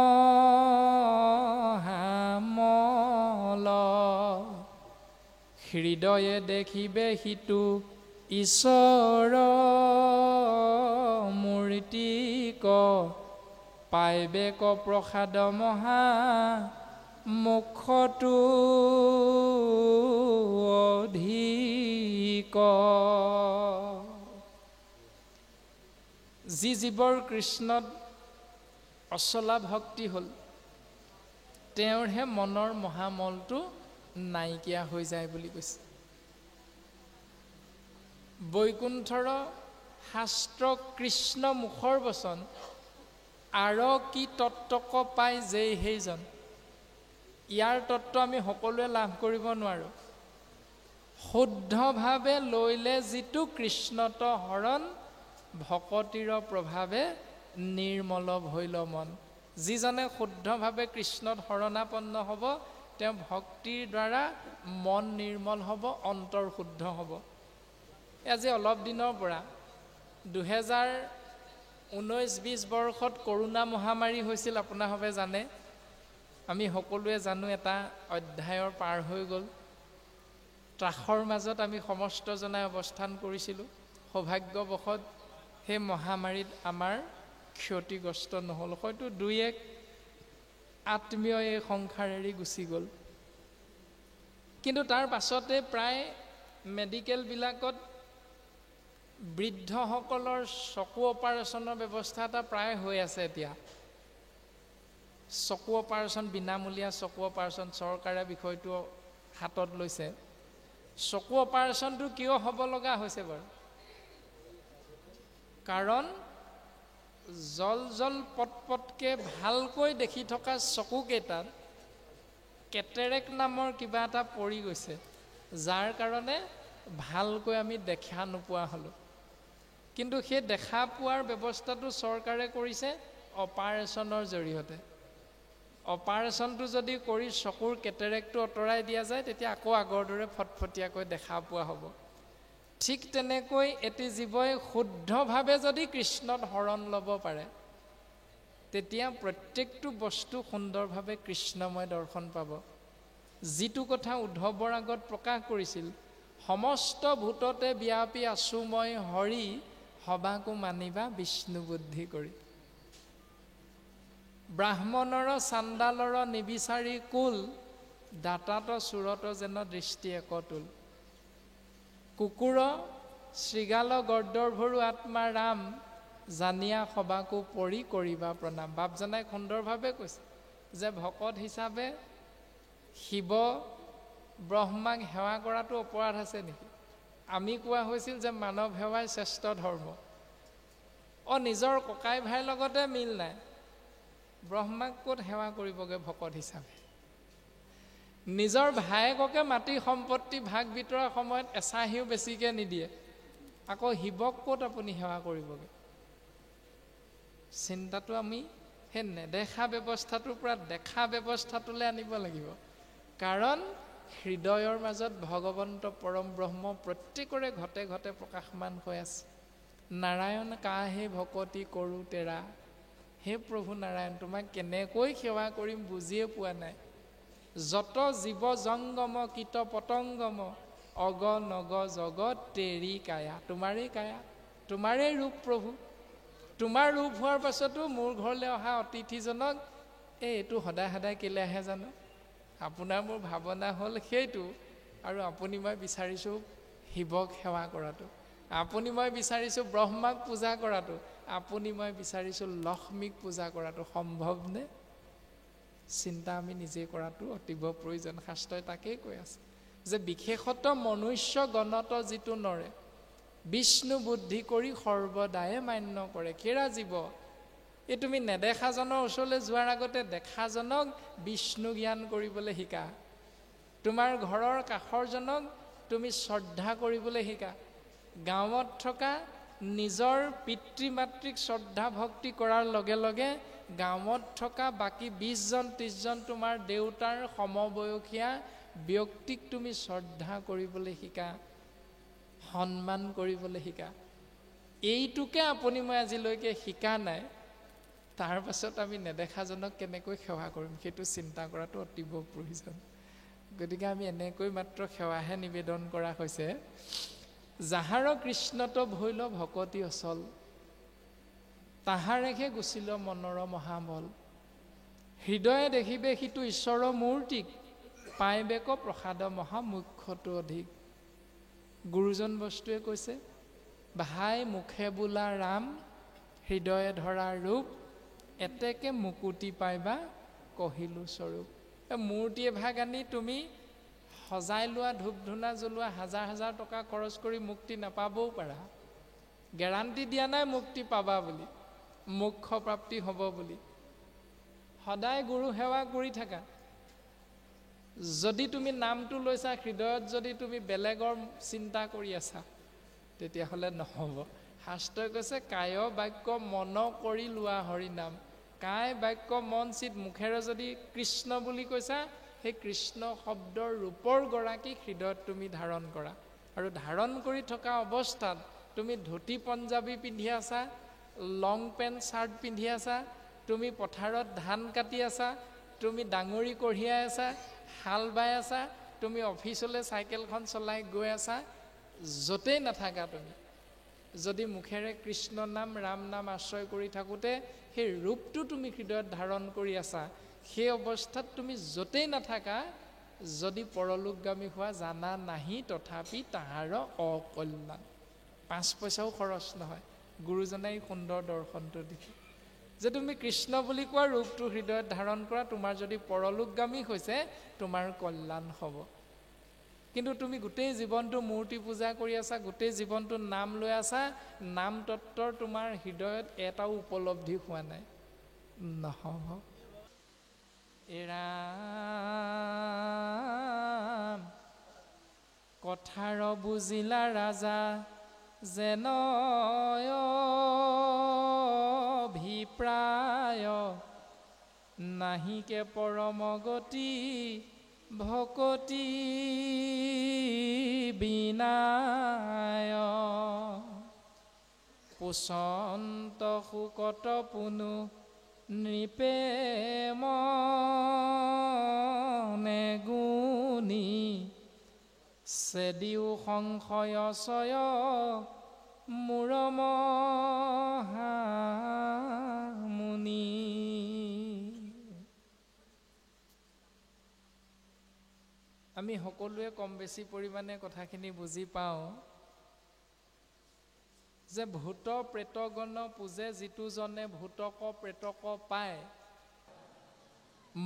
হৃদয়ে দেখিবে সিটো ঈশ্বৰ মূৰ্তিক, পাইবে ক প্ৰসাদ মহা মুখটো অধিক। যি জীৱৰ কৃষ্ণত অচলা ভক্তি হ'ল, তেওঁৰহে মনৰ মহামলটো নাইকিয়া হৈ যায় বুলি কৈছে। বৈকুণ্ঠৰ শাস্ত্ৰ কৃষ্ণ মুখৰ বচন, আৰ কি তত্ত্বক পাই যেই সেইজন। ইয়াৰ তত্ত্ব আমি সকলোৱে লাভ কৰিব নোৱাৰোঁ। শুদ্ধভাৱে লৈলে যিটো কৃষ্ণত হৰণ, ভকতিৰ প্ৰভাৱে নিৰ্মল ভৈল মন। যিজনে শুদ্ধভাৱে কৃষ্ণত শৰণাপন্ন হ'ব, তেওঁ ভক্তিৰ দ্বাৰা মন নিৰ্মল হ'ব, অন্তৰ শুদ্ধ হ'ব। আজি অলপ দিনৰ পৰা 2019-20 বৰ্ষত কৰোণা মহামাৰী হৈছিল, আপোনাৰভাৱে জানে। আমি সকলোৱে জানো এটা অধ্যায়ৰ পাৰ হৈ গ'ল। ত্ৰাসৰ মাজত আমি সমস্তজনাই অৱস্থান কৰিছিলোঁ। সৌভাগ্যবশত সেই মহামাৰীত আমাৰ ক্ষতিগ্ৰস্ত নহ'ল। হয়তো 2-1 আত্মীয় এই সংসাৰ এৰি গুচি গ'ল। কিন্তু তাৰ পাছতে প্ৰায় মেডিকেলবিলাকত বৃদ্ধসকলৰ চকু অপাৰেশ্যনৰ ব্যৱস্থা এটা প্ৰায় হৈ আছে। এতিয়া চকু অপাৰেশ্যন, বিনামূলীয়া চকু অপাৰেশ্যন চৰকাৰে বিষয়টো হাতত লৈছে। চকু অপাৰেশ্যনটো কিয় হ'ব লগা হৈছে বাৰু? কাৰণ জল পটপটকৈ ভালকৈ দেখি থকা চকুকেইটাত কেটেৰেক্ট নামৰ কিবা এটা পৰি গৈছে, যাৰ কাৰণে ভালকৈ আমি দেখা নোপোৱা হ'লোঁ। কিন্তু সেই দেখা পোৱাৰ ব্যৱস্থাটো চৰকাৰে কৰিছে অপাৰেশ্যনৰ জৰিয়তে। অপাৰেশ্যনটো যদি কৰি চকুৰ কেটেৰেক্টটো আঁতৰাই দিয়া যায়, তেতিয়া আকৌ আগৰ দৰে ফটফটীয়াকৈ দেখা পোৱা হ'ব। ঠিক তেনেকৈ এটি জীৱই শুদ্ধভাৱে যদি কৃষ্ণত শৰণ ল'ব পাৰে, তেতিয়া প্ৰত্যেকটো বস্তু সুন্দৰভাৱে কৃষ্ণময় দৰ্শন পাব। যিটো কথা উদ্ধৱৰ আগত প্ৰকাশ কৰিছিল, সমস্ত ভূততে ব্যাপী আছো মই হৰি, সবাকো মানিবা বিষ্ণু বুদ্ধি কৰি। ব্ৰাহ্মণৰ চাণ্ডালৰ নিবিচাৰি কুল, দাতাত চুৰত যেন দৃষ্টি একতুল। কুকুৰ শৃগাল গৰ্দৰ ভৰু আত্মা ৰাম, জানিয়া সবাকো পৰি কৰিবা প্ৰণাম। বাপজনাই সুন্দৰভাৱে কৈছে যে ভকত হিচাপে শিৱ ব্ৰহ্মাক সেৱা কৰাটো অপৰাধ আছে নেকি? আমি কোৱা হৈছিল যে মানৱ সেৱাই শ্ৰেষ্ঠ ধৰ্ম। নিজৰ ককাই ভাইৰ লগতে মিল নাই, ব্ৰহ্মাক ক'ত সেৱা কৰিবগৈ ভকত হিচাপে? নিজৰ ভায়েককে মাটি সম্পত্তি ভাগ বিতৰাৰ সময়ত এচাহিও বেছিকৈ নিদিয়ে, আকৌ শিৱক ক'ত আপুনি সেৱা কৰিবগৈ? চিন্তাটো আমি সেই নেদেখা ব্যৱস্থাটোৰ পৰা দেখা ব্যৱস্থাটোলৈ আনিব লাগিব। কাৰণ হৃদয়ৰ মাজত ভগৱন্ত পৰম ব্ৰহ্ম প্ৰত্যেকৰে ঘতে ঘতে প্ৰকাশমান হৈ আছে। নাৰায়ণ কাহে ভকতি কৰোঁ তেৰা, হে প্ৰভু নাৰায়ণ, তোমাক কেনেকৈ সেৱা কৰিম বুজিয়ে পোৱা নাই। যত জীৱ জংগম কীট পতংগম, অগ নগ জগত তেৰি কায়া। তোমাৰেই কায়া, তোমাৰেই ৰূপ প্ৰভু। তোমাৰ ৰূপ হোৱাৰ পাছতো মোৰ ঘৰলৈ অহা অতিথিজনক এইটো সদায় সদায় কেলৈ আহে জানো? আপোনাৰ মোৰ ভাৱনা হ'ল সেইটো। আৰু আপুনি মই বিচাৰিছোঁ শিৱক সেৱা কৰাটো, আপুনি মই বিচাৰিছোঁ ব্ৰহ্মাক পূজা কৰাটো, আপুনি মই বিচাৰিছোঁ লক্ষ্মীক পূজা কৰাটো। সম্ভৱনে? চিন্তা আমি নিজে কৰাটো অতীৱ প্ৰয়োজন। শাস্ত্ৰই তাকেই কৈ আছে যে বিশেষত মনুষ্য গণত যিটো নৰে বিষ্ণু বুদ্ধি কৰি সৰ্বদায়ে মান্য কৰে। কেৰা জীৱ, এই তুমি নেদেখাজনৰ ওচৰলৈ যোৱাৰ আগতে দেখাজনক বিষ্ণু জ্ঞান কৰিবলৈ শিকা। তোমাৰ ঘৰৰ কাষৰজনক তুমি শ্ৰদ্ধা কৰিবলৈ শিকা। গাঁৱত থকা নিজৰ পিতৃ মাতৃক শ্ৰদ্ধা ভক্তি কৰাৰ লগে লগে গাঁৱত থকা বাকী 20জন 30জন তোমাৰ দেউতাৰ সমবয়সীয়া ব্যক্তিক তুমি শ্ৰদ্ধা কৰিবলৈ শিকা, সন্মান কৰিবলৈ শিকা। এইটোকে আপুনি মই আজিলৈকে শিকা নাই, তাৰ পাছত আমি নেদেখাজনক কেনেকৈ সেৱা কৰিম সেইটো চিন্তা কৰাটো অতীৱ প্ৰয়োজন। গতিকে আমি এনেকৈ মাত্ৰ সেৱাহে নিবেদন কৰা হৈছে। যাহাৰ কৃষ্ণত ভৈল ভকতি অচল, তাহাৰেহে গুচিল মনৰ মহাবল। হৃদয়ে দেখিবে সিটো ঈশ্বৰৰ মূৰ্তিক, পাইবেক প্ৰসাদ মহা মুখ্যটো অধিক। গুৰুজন বস্তুৱে কৈছে, ভাই মুখে বোলা ৰাম, হৃদয়ে ধৰা ৰূপ, এতেকে মুকুতি পাইবা কহিলো স্বৰূপ। মূৰ্তি এভাগ আনি তুমি সজাই লোৱা, ধূপ ধূনা জ্বলোৱা, হাজাৰ হাজাৰ টকা খৰচ কৰি মুক্তি নাপাবও পাৰা। গেৰাণ্টি দিয়া নাই মুক্তি পাবা বুলি, মোক্ষ প্ৰাপ্তি হ'ব বুলি। সদায় গুৰু সেৱা কৰি থাকা। যদি তুমি নামটো লৈছা, হৃদয়ত যদি তুমি বেলেগৰ চিন্তা কৰি আছা, তেতিয়াহ'লে নহ'ব। শাস্ত্ৰই কৈছে কায় বাক্য মন কৰি লোৱা হৰি নাম। কায় বাক্য মন চিত, মুখেৰে যদি কৃষ্ণ বুলি কৈছা, সেই কৃষ্ণ শব্দৰ ৰূপৰ গৰাকীক হৃদয়ত তুমি ধাৰণ কৰা। আৰু ধাৰণ কৰি থকা অৱস্থাত তুমি ধুতি পঞ্জাবী পিন্ধি আছা, লং পেণ্ট চাৰ্ট পিন্ধি আছা, তুমি পথাৰত ধান কাটি আছা, তুমি ডাঙৰি কঢ়িয়াই আছা, হাল বাই আছা, তুমি অফিচলৈ চাইকেলখন চলাই গৈ আছা, য'তেই নাথাকা তুমি যদি মুখেৰে কৃষ্ণ নাম ৰাম নাম আশ্ৰয় কৰি থাকোঁতে সেই ৰূপটো তুমি হৃদয়ত ধাৰণ কৰি আছা, সেই অৱস্থাত তুমি য'তেই নাথাকা যদি পৰলোকগামী হোৱা জানা নাহি, তথাপি তাহাৰ অকল্যাণ। 5 পইচাও খৰচ নহয়। গুৰুজনাই সুন্দৰ দৰ্শনটো দিছে যে তুমি কৃষ্ণ বুলি কোৱা ৰূপটো হৃদয়ত ধাৰণ কৰা, তোমাৰ যদি পৰলোকগামী হৈছে তোমাৰ কল্যাণ হ'ব। কিন্তু তুমি গোটেই জীৱনটো মূৰ্তি পূজা কৰি আছা, গোটেই জীৱনটো নাম লৈ আছা, নাম তত্ত্বৰ তোমাৰ হৃদয়ত এটাও উপলব্ধি হোৱা নাই, নহ'ব। এৰাম কথাৰ বুজিলা ৰাজা, যেন অভিপ্ৰায়, নাহিকে পৰম গতি ভকতি বিনায়। পুচন্ত শুকত পুনু নৃপে মনে গুণী, চেদিও সংশয় চয় মূৰ মহামুনি। আমি সকলোৱে কম বেছি পৰিমাণে কথাখিনি বুজি পাওঁ যে ভূত প্ৰেতগণ পূজে যিটো জনে ভূতক প্ৰেতক পায়,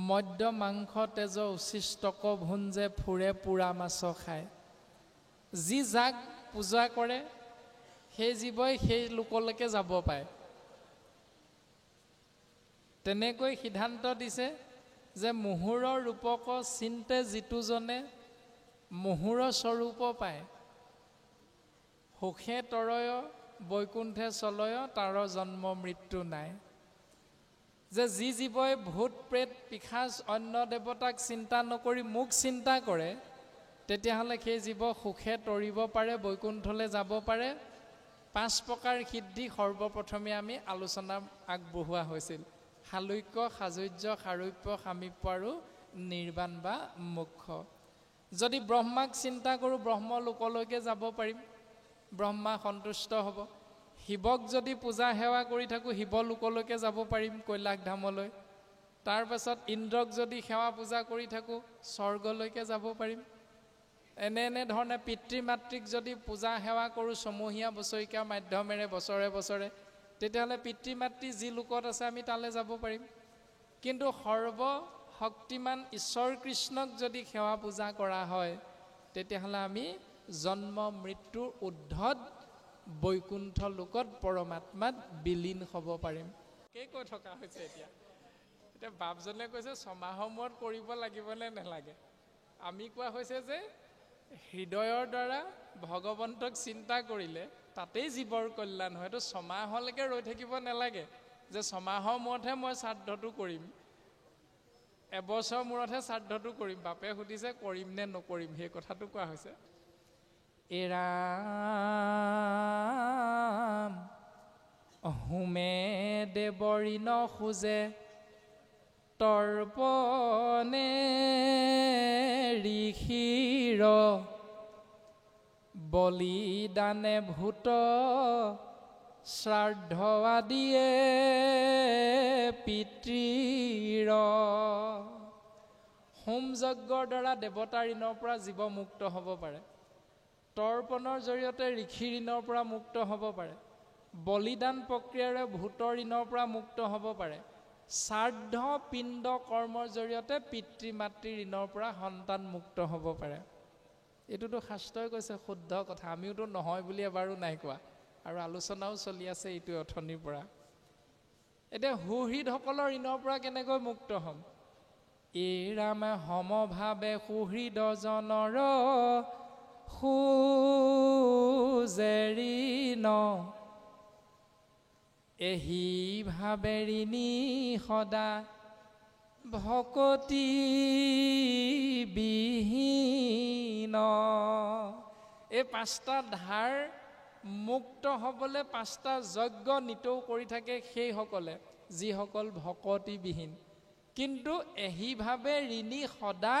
মদ্য মাংস তেজ উচ্ছিষ্টক ভুঞ্জে ফুৰে পোৰা মাছ খায়। যি যাক পূজা কৰে সেই জীৱই সেই লোকলৈকে যাব পায়। তেনেকৈ সিদ্ধান্ত দিছে যে মুহুৰৰ ৰূপক চিন্তে যিটো জনে মুহুৰ স্বৰূপ পায়, সুখে তৰয় বৈকুণ্ঠে চলয়, তাৰ জন্ম মৃত্যু নাই। যে যি জীৱই ভূত প্ৰেত পিশাচ অন্য দেৱতাক চিন্তা নকৰি মোক চিন্তা কৰে, তেতিয়াহ'লে সেই জীৱ সুখে তৰিব পাৰে, বৈকুণ্ঠলৈ যাব পাৰে। 5 প্ৰকাৰ সিদ্ধি সৰ্বপ্ৰথমে আমি আলোচনা আগবঢ়োৱা হৈছিল। শালুক্য, সাজুৰ্য, সাৰূপ্য, সামীপ্য আৰু নিৰ্বাণ বা মোক্ষ। যদি ব্ৰহ্মাক চিন্তা কৰোঁ ব্ৰহ্মলোকলৈকে যাব পাৰিম, ব্ৰহ্মা সন্তুষ্ট হ'ব। শিৱক যদি পূজা সেৱা কৰি থাকোঁ শিৱলোকলৈকে যাব পাৰিম, কৈলাশ ধামলৈ। তাৰপাছত ইন্দ্ৰক যদি সেৱা পূজা কৰি থাকোঁ স্বৰ্গলৈকে যাব পাৰিম। এনেধৰণে পিতৃ মাতৃক যদি পূজা সেৱা কৰোঁ ছমহীয়া বছৰিকাৰ মাধ্যমেৰে বছৰে বছৰে, তেতিয়াহ'লে পিতৃ মাতৃ যি লোকত আছে আমি তালৈ যাব পাৰিম। কিন্তু শক্তিমান ঈশ্বৰ কৃষ্ণক যদি সেৱা পূজা কৰা হয় তেতিয়াহ'লে আমি জন্ম মৃত্যুৰ ঊৰ্ধ্বত বৈকুণ্ঠ লোকত পৰমাত্মাত বিলীন হ'ব পাৰিম। কেই কৈ থকা হৈছে এতিয়া বাপজনে কৈছে ছমাহৰ মূৰত কৰিব লাগিবনে নালাগে। আমি কোৱা হৈছে যে হৃদয়ৰ দ্বাৰা ভগৱন্তক চিন্তা কৰিলে তাতেই জীৱৰ কল্যাণ হয়। তো ছমাহলৈকে ৰৈ থাকিব নালাগে যে ছমাহৰ মূৰতহে মই শ্ৰাদ্ধটো কৰিম, এবছৰ মূৰতহে শ্ৰাদ্ধটো কৰিম। বাপে সুধিছে কৰিম নে নকৰিম, সেই কথাটো কোৱা হৈছে। এৰাম হোমে দেৱৰী নোখোজে তৰ্পণে ঋষিৰ বলিদানে ভূত শ্ৰাদ্ধ আদিয়ে পিতৃৰ। হোম যজ্ঞৰ দ্বাৰা দেৱতাৰ ঋণৰ পৰা জীৱ মুক্ত হ'ব পাৰে, তৰ্পণৰ জৰিয়তে ঋষি ঋণৰ পৰা মুক্ত হ'ব পাৰে, বলিদান প্ৰক্ৰিয়াৰে ভূতৰ ঋণৰ পৰা মুক্ত হ'ব পাৰে, শ্ৰাদ্ধ পিণ্ড কৰ্মৰ জৰিয়তে পিতৃ মাতৃৰ ঋণৰ পৰা সন্তান মুক্ত হ'ব পাৰে। এইটোতো শাস্ত্ৰই কৈছে, শুদ্ধ কথা। আমিওতো নহয় বুলি এবাৰো নাই কোৱা, আৰু আলোচনাও চলি আছে এইটো অথনিৰ পৰা। এতিয়া সুহৃদসকলৰ ঋণৰ পৰা কেনেকৈ মুক্ত হ'ম? এই ৰামে সমভাৱে সুহৃদজনৰ সুজে ঋণ এহি ভাৱে ঋণী সদা ভকতি বিহীন। এই পাঁচটা ধাৰ মুক্ত হ'বলৈ পাঁচটা যজ্ঞ নিতৌ কৰি থাকে সেইসকলে যিসকল ভকতিবিহীন। কিন্তু এহিভাৱে ঋণী সদা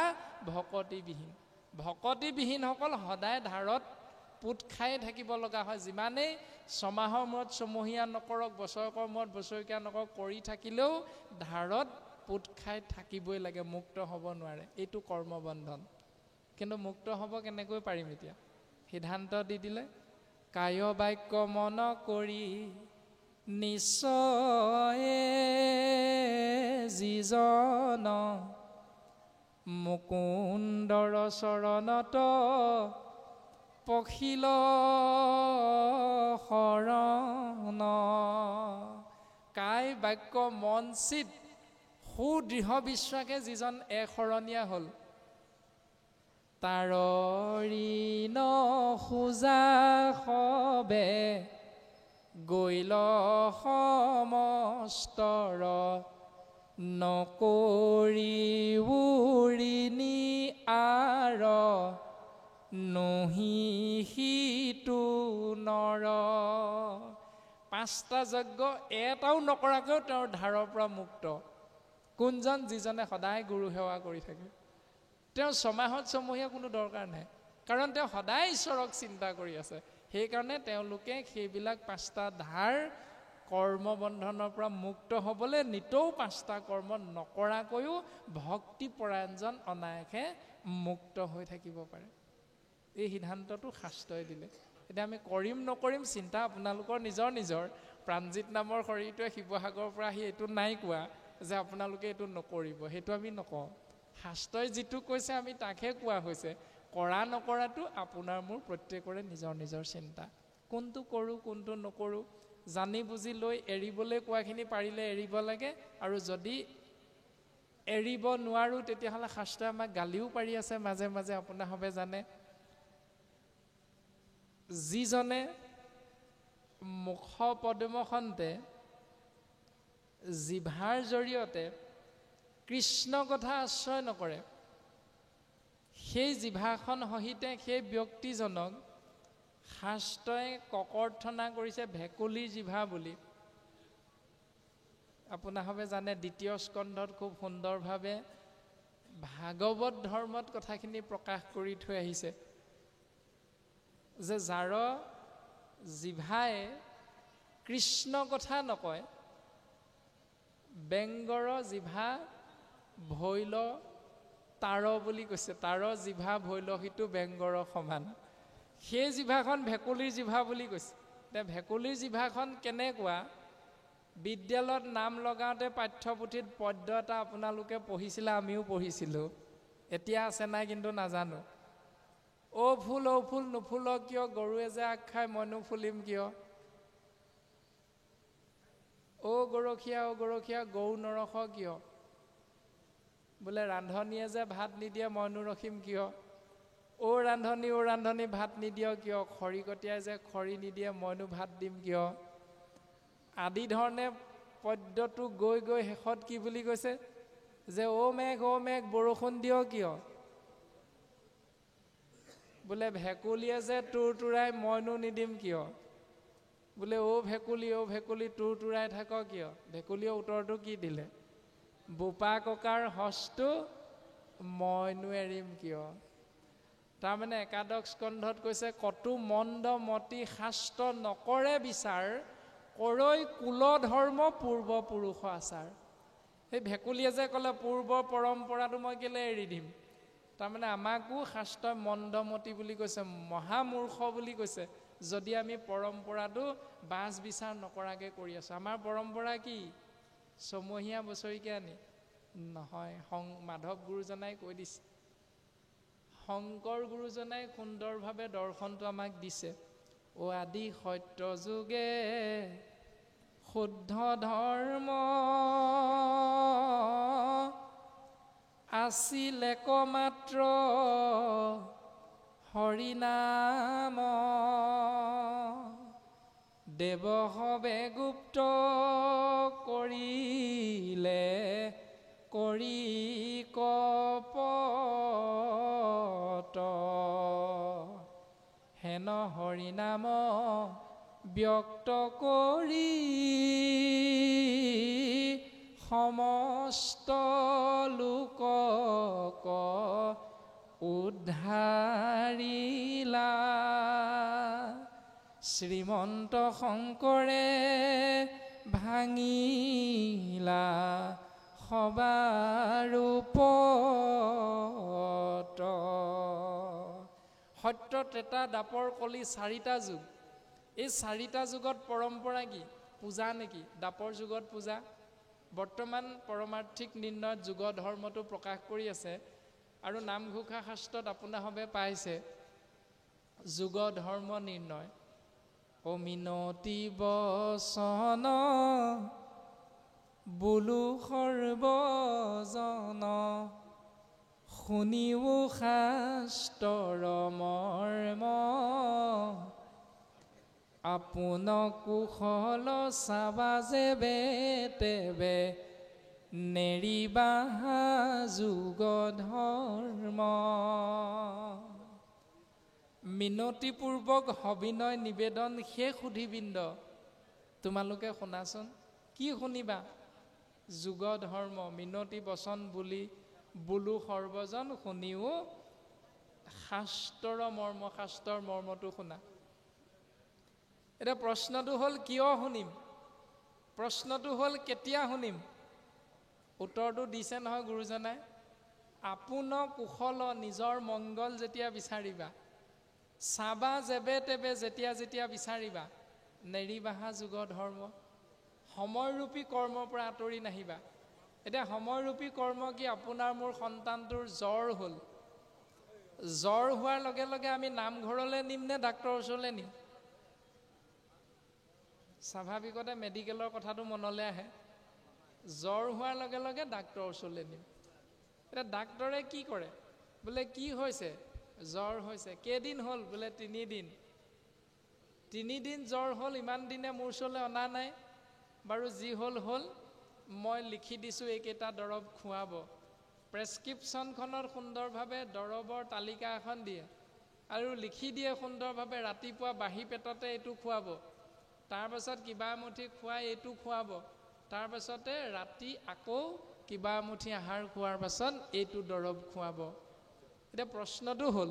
ভকতিবিহীন। ভকতিবিহীনসকল সদায় ধাৰত পোত খাই থাকিব লগা হয়। যিমানেই ছমাহৰ মূৰত ছমহীয়া নকৰক, বছৰেকৰ মূৰত বছৰেকীয়া নকৰক, কৰি থাকিলেও ধাৰত পোত খাই থাকিবই লাগে, মুক্ত হ'ব নোৱাৰে। এইটো কৰ্মবন্ধন। কিন্তু মুক্ত হ'ব কেনেকৈ পাৰিম? এতিয়া সিদ্ধান্ত দি দিলে, কায় বাক্য মন কৰি নিশ্চয়ে যিজন মুকুন্দৰ চৰণত পখিল শৰণ। কায় বাক্য মন চিত সুদৃঢ় বিশ্বাসে যিজন এশৰণীয়া হ'ল, তাৰ ঋণ খোজা সবে গৈল সমস্তৰ নকৰি ঋণী আৰ নহি সিটো নৰ। পাঁচটা যজ্ঞ এটাও নকৰাকৈও তেওঁৰ ধাৰৰ পৰা মুক্ত কোনজন? যিজনে সদায় গুৰু সেৱা কৰি থাকে। তেওঁ ছমাহত ছমহীয়া কোনো দৰকাৰ নাই, কাৰণ তেওঁ সদায় ঈশ্বৰক চিন্তা কৰি আছে। সেইকাৰণে তেওঁলোকে সেইবিলাক পাঁচটা ধাৰ কৰ্মবন্ধনৰ পৰা মুক্ত হ'বলৈ নিতৌ পাঁচটা কৰ্ম নকৰাকৈও ভক্তিপৰায়ণজন অনায়াসে মুক্ত হৈ থাকিব পাৰে। এই সিদ্ধান্তটো শাস্ত্ৰই দিলে। এতিয়া আমি কৰিম নকৰিম চিন্তা আপোনালোকৰ নিজৰ নিজৰ। প্ৰাণজিৎ নামৰ শৰীৰটোৱে শিৱসাগৰৰ পৰা আহি এইটো নাই কোৱা যে আপোনালোকে এইটো নকৰিব, সেইটো আমি নকওঁ। শাস্ত্ৰই যিটো কৈছে আমি তাকহে কোৱা হৈছে। কৰা নকৰাটো আপোনাৰ মোৰ প্ৰত্যেকৰে নিজৰ নিজৰ চিন্তা। কোনটো কৰোঁ কোনটো নকৰোঁ জানি বুজি লৈ এৰিবলৈ কোৱাখিনি পাৰিলে এৰিব লাগে, আৰু যদি এৰিব নোৱাৰোঁ তেতিয়াহ'লে শাস্ত্ৰই আমাক গালিও পাৰি আছে মাজে মাজে। আপোনাৰ সবে জানে, যিজনে মুখ পদ্মখন্তে জিভাৰ জৰিয়তে কৃষ্ণ কথা আশ্ৰয় নকৰে, সেই জিভাখন সহিতে সেই ব্যক্তিজনক শাস্ত্ৰই ককৰ্থনা কৰিছে ভেকুলীৰ জিভা বুলি। আপোনাৰভাৱে জানে, দ্বিতীয় স্কন্ধত খুব সুন্দৰভাৱে ভাগৱত ধৰ্মত কথাখিনি প্ৰকাশ কৰি থৈ আহিছে যে যাৰ জিভাই কৃষ্ণ কথা নকয়, বেংগৰ জিভা ভৈল তাৰ বুলি কৈছে। তাৰ জিভা ভৈলসিটো বেংগৰ সমান। সেই জিভাখন ভেকুলীৰ জিভা বুলি কৈছে। এতিয়া ভেকুলীৰ জিভাখন কেনেকুৱা? বিদ্যালয়ত নাম লগাওঁতে পাঠ্যপুথিত পদ্য এটা আপোনালোকে পঢ়িছিলে, আমিও পঢ়িছিলোঁ, এতিয়া আছে নাই কিন্তু নাজানো। অ ফুল নুফুল কিয়, গৰুৱে যে আগ খাই মই নুফুলিম কিয়। অ গৰখীয়া গৰু নৰখ কিয়, বোলে ৰান্ধনীয়ে যে ভাত নিদিয়ে মইনো ৰখিম কিয়। অ ৰান্ধনী ভাত নিদিয় কিয়, খৰি কটীয়াই যে খৰি নিদিয়ে মইনো ভাত দিম কিয়। আদি ধৰণে পদ্যটো গৈ গৈ শেষত কি বুলি কৈছে যে অ মেঘ বৰষুণ দিয় কিয়, বোলে ভেকুলীয়ে যে তুৰ তুৰাই মইনো নিদিম কিয়। বোলে অ ভেকুলী তুৰ তুৰাই থাক কিয়। ভেকুলীয়ে উত্তৰটো কি দিলে, বোপা ককাৰ হস্তু মইনো এৰিম কিয়। তাৰমানে একাদশ স্কন্ধত কৈছে কতো মন্দ মতি শাস্ত্ৰ নকৰে বিচাৰ, কৰৈ কুল ধৰ্ম পূৰ্বপুৰুষ আচাৰ। সেই ভেকুলীয়ে যে ক'লে পূৰ্বৰ পৰম্পৰাটো মই কেলে এৰি দিম। তাৰমানে আমাকো শাস্ত্ৰই মন্দমতি বুলি কৈছে, মহামূৰ্খ বুলি কৈছে, যদি আমি পৰম্পৰাটো বাছ বিচাৰ নকৰাকৈ কৰি আছোঁ। আমাৰ পৰম্পৰা কি, ছমহীয়া বছৰিকীয়া নি নহয়। মাধৱ গুৰুজনাই কৈ দিছে, শংকৰ গুৰুজনাই সুন্দৰভাৱে দৰ্শনটো আমাক দিছে। অ আদি সত্য যুগে শুদ্ধ ধৰ্ম, আছিল একমাত্ৰ হৰিনাম। দেৱ সবে গুপ্ত কৰিলে, কৰি কপট, হেন হৰিনাম ব্যক্ত কৰি সমস্ত লোকক উদ্ধাৰিলা। শ্ৰীমন্ত শংকৰে ভাঙিলা সবাৰ পট। সত্য ত্ৰেতা দাপৰ কলি চাৰিটা যুগ। এই চাৰিটা যুগত পৰম্পৰা কি, পূজা নেকি। দাপৰ যুগত পূজা, বৰ্তমান পৰমাৰ্থিক নিৰ্ণয়ত যুগ ধৰ্মটো প্ৰকাশ কৰি আছে। আৰু নামঘোষা শাস্ত্ৰত আপোনাসবে পাইছে যুগ ধৰ্ম নিৰ্ণয়। অমিনতি বচন বোলো সৰ্বজন, শুনিও শাস্ত্ৰৰ মৰ্ম, আপোন কুশল চাবা যেবে তেবে, নেৰিবা যুগ ধৰ্ম। মিনতিপূৰ্বক সবিনয় নিবেদন শেষ সুধীবৃন্দ, তোমালোকে শুনাচোন। কি শুনিবা, যুগ ধৰ্ম। মিনতি বচন বুলি বোলো সৰ্বজন, শুনিও শাস্ত্ৰৰ মৰ্ম। শাস্ত্ৰৰ মৰ্মটো শুনা। এতিয়া প্ৰশ্নটো হ'ল কিয় শুনিম, প্ৰশ্নটো হ'ল কেতিয়া শুনিম। উত্তৰটো দিছে নহয় গুৰুজনাই, আপোন কুশল নিজৰ মংগল যেতিয়া বিচাৰিবা, চাবা যেবে তেবে যেতিয়া যেতিয়া বিচাৰিবা, নেৰিবাহা যুগ ধৰ্ম। সময়ৰূপী কৰ্মৰ পৰা আঁতৰি নাহিবা। এতিয়া সময়ৰূপী কৰ্ম কি, আপোনাৰ মোৰ সন্তানটোৰ জ্বৰ হ'ল, জ্বৰ হোৱাৰ লগে লগে আমি নামঘৰলৈ নিম নে ডাক্তৰৰ ওচৰলৈ নিম। স্বাভাৱিকতে মেডিকেলৰ কথাটো মনলৈ আহে। জ্বৰ হোৱাৰ লগে লগে ডাক্তৰৰ ওচৰলৈ নিম। এতিয়া ডাক্তৰে কি কৰে, বোলে কি হৈছে, জ্বৰ হৈছে, কেইদিন হ'ল, বোলে 3 দিন। 3 দিন জ্বৰ হ'ল, ইমান দিনে মোৰ ওচৰলৈ অনা নাই। বাৰু যি হ'ল হ'ল, মই লিখি দিছোঁ এইকেইটা দৰৱ খুৱাব। প্ৰেছক্ৰিপশ্যনখনত সুন্দৰভাৱে দৰৱৰ তালিকা এখন দিয়ে আৰু লিখি দিয়ে সুন্দৰভাৱে, ৰাতিপুৱা বাঢ়ি পেটতে এইটো খুৱাব, তাৰপাছত কিবা এমুঠি খুৱাই এইটো খুৱাব, তাৰপাছতে ৰাতি আকৌ কিবা এমুঠি আহাৰ খোৱাৰ পাছত এইটো দৰৱ খুৱাব। এতিয়া প্ৰশ্নটো হ'ল,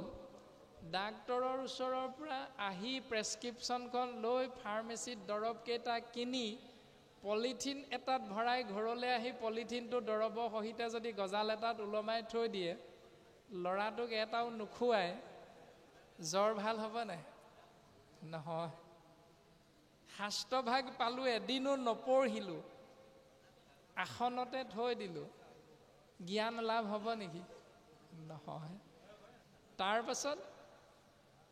ডাক্তৰৰ ওচৰৰ পৰা আহি প্ৰেছক্ৰিপশ্যনখন লৈ ফাৰ্মেচিত দৰৱকেইটা কিনি পলিথিন এটাত ভৰাই ঘৰলৈ আহি পলিথিনটো দৰৱৰ সহিতে যদি গজাল এটাত ওলমাই থৈ দিয়ে, ল'ৰাটোক এটাও নোখোৱাই জ্বৰ ভাল হ'ব নাই? নহয়। শাস্ত্ৰভাগ পালোঁ, এদিনো নপঢ়িলোঁ, আসনতে থৈ দিলোঁ, জ্ঞান লাভ হ'ব নেকি? নহয়। তাৰপাছত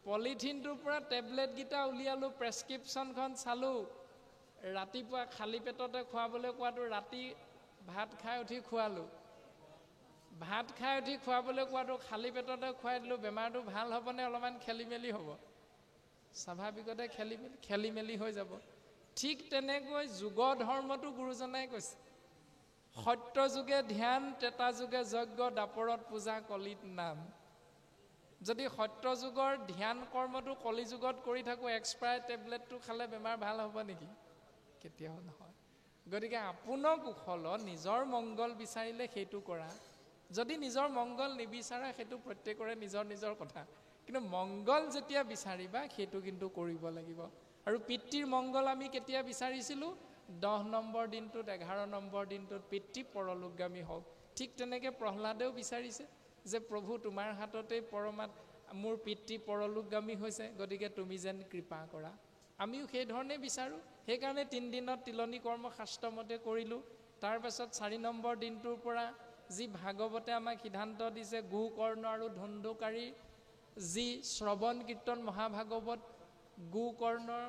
পলিথিনটোৰ পৰা টেবলেটকেইটা উলিয়ালোঁ, প্ৰেছক্ৰিপশ্যনখন চালোঁ, ৰাতিপুৱা খালী পেটতে খুৱাবলৈ কোৱাটো ৰাতি ভাত খাই উঠি খোৱালোঁ, ভাত খাই উঠি খুৱাবলৈ কোৱাটো খালী পেটতে খুৱাই দিলোঁ। বেমাৰটো ভাল হ'বনে অলপমান খেলি মেলি হ'ব? স্বাভাৱিকতে খেলি মেলি হৈ যাব। ঠিক তেনেকৈ যোগ ধৰ্মটো গুৰুজনাই কৈছে, সত্য যুগে ধ্যান, ত্ৰেতা যুগে যজ্ঞ, দাপৰত পূজা, কলিত নাম। যদি সত্য যুগৰ ধ্যান কৰ্মটো কলি যুগত কৰি থাকোঁ, এক্সপায়াৰ টেবলেটটো খালে বেমাৰ ভাল হ'ব নেকি? কেতিয়াও নহয়। গতিকে আপোনাৰ কুশল, নিজৰ মংগল বিচাৰিলে সেইটো কৰা, যদি নিজৰ মংগল নিবিচাৰা সেইটো প্ৰত্যেকৰে নিজৰ নিজৰ কথা, কিন্তু মংগল যেতিয়া বিচাৰিবা সেইটো কিন্তু কৰিব লাগিব। আৰু পিতৃৰ মংগল আমি কেতিয়া বিচাৰিছিলোঁ? 10 নম্বৰ দিনটোত, 11 নম্বৰ দিনটোত পিতৃ পৰলোকগামী হওক। ঠিক তেনেকৈ প্ৰহ্লাদেও বিচাৰিছে যে প্ৰভু তোমাৰ হাততেই মোৰ পিতৃ পৰলোকগামী হৈছে, গতিকে তুমি যেন কৃপা কৰা। আমিও সেই ধৰণে বিচাৰোঁ। সেইকাৰণে 3 দিনত তিলনি কৰ্ম শাস্ত্ৰমতে কৰিলোঁ। তাৰপাছত 4 নম্বৰ দিনটোৰ পৰা যি ভাগৱতে আমাক সিদ্ধান্ত দিছে, গোকৰ্ণ আৰু ধুন্দুকাৰী যি শ্ৰৱণ কীৰ্তন মহাভাগৱত, গোকৰ্ণৰ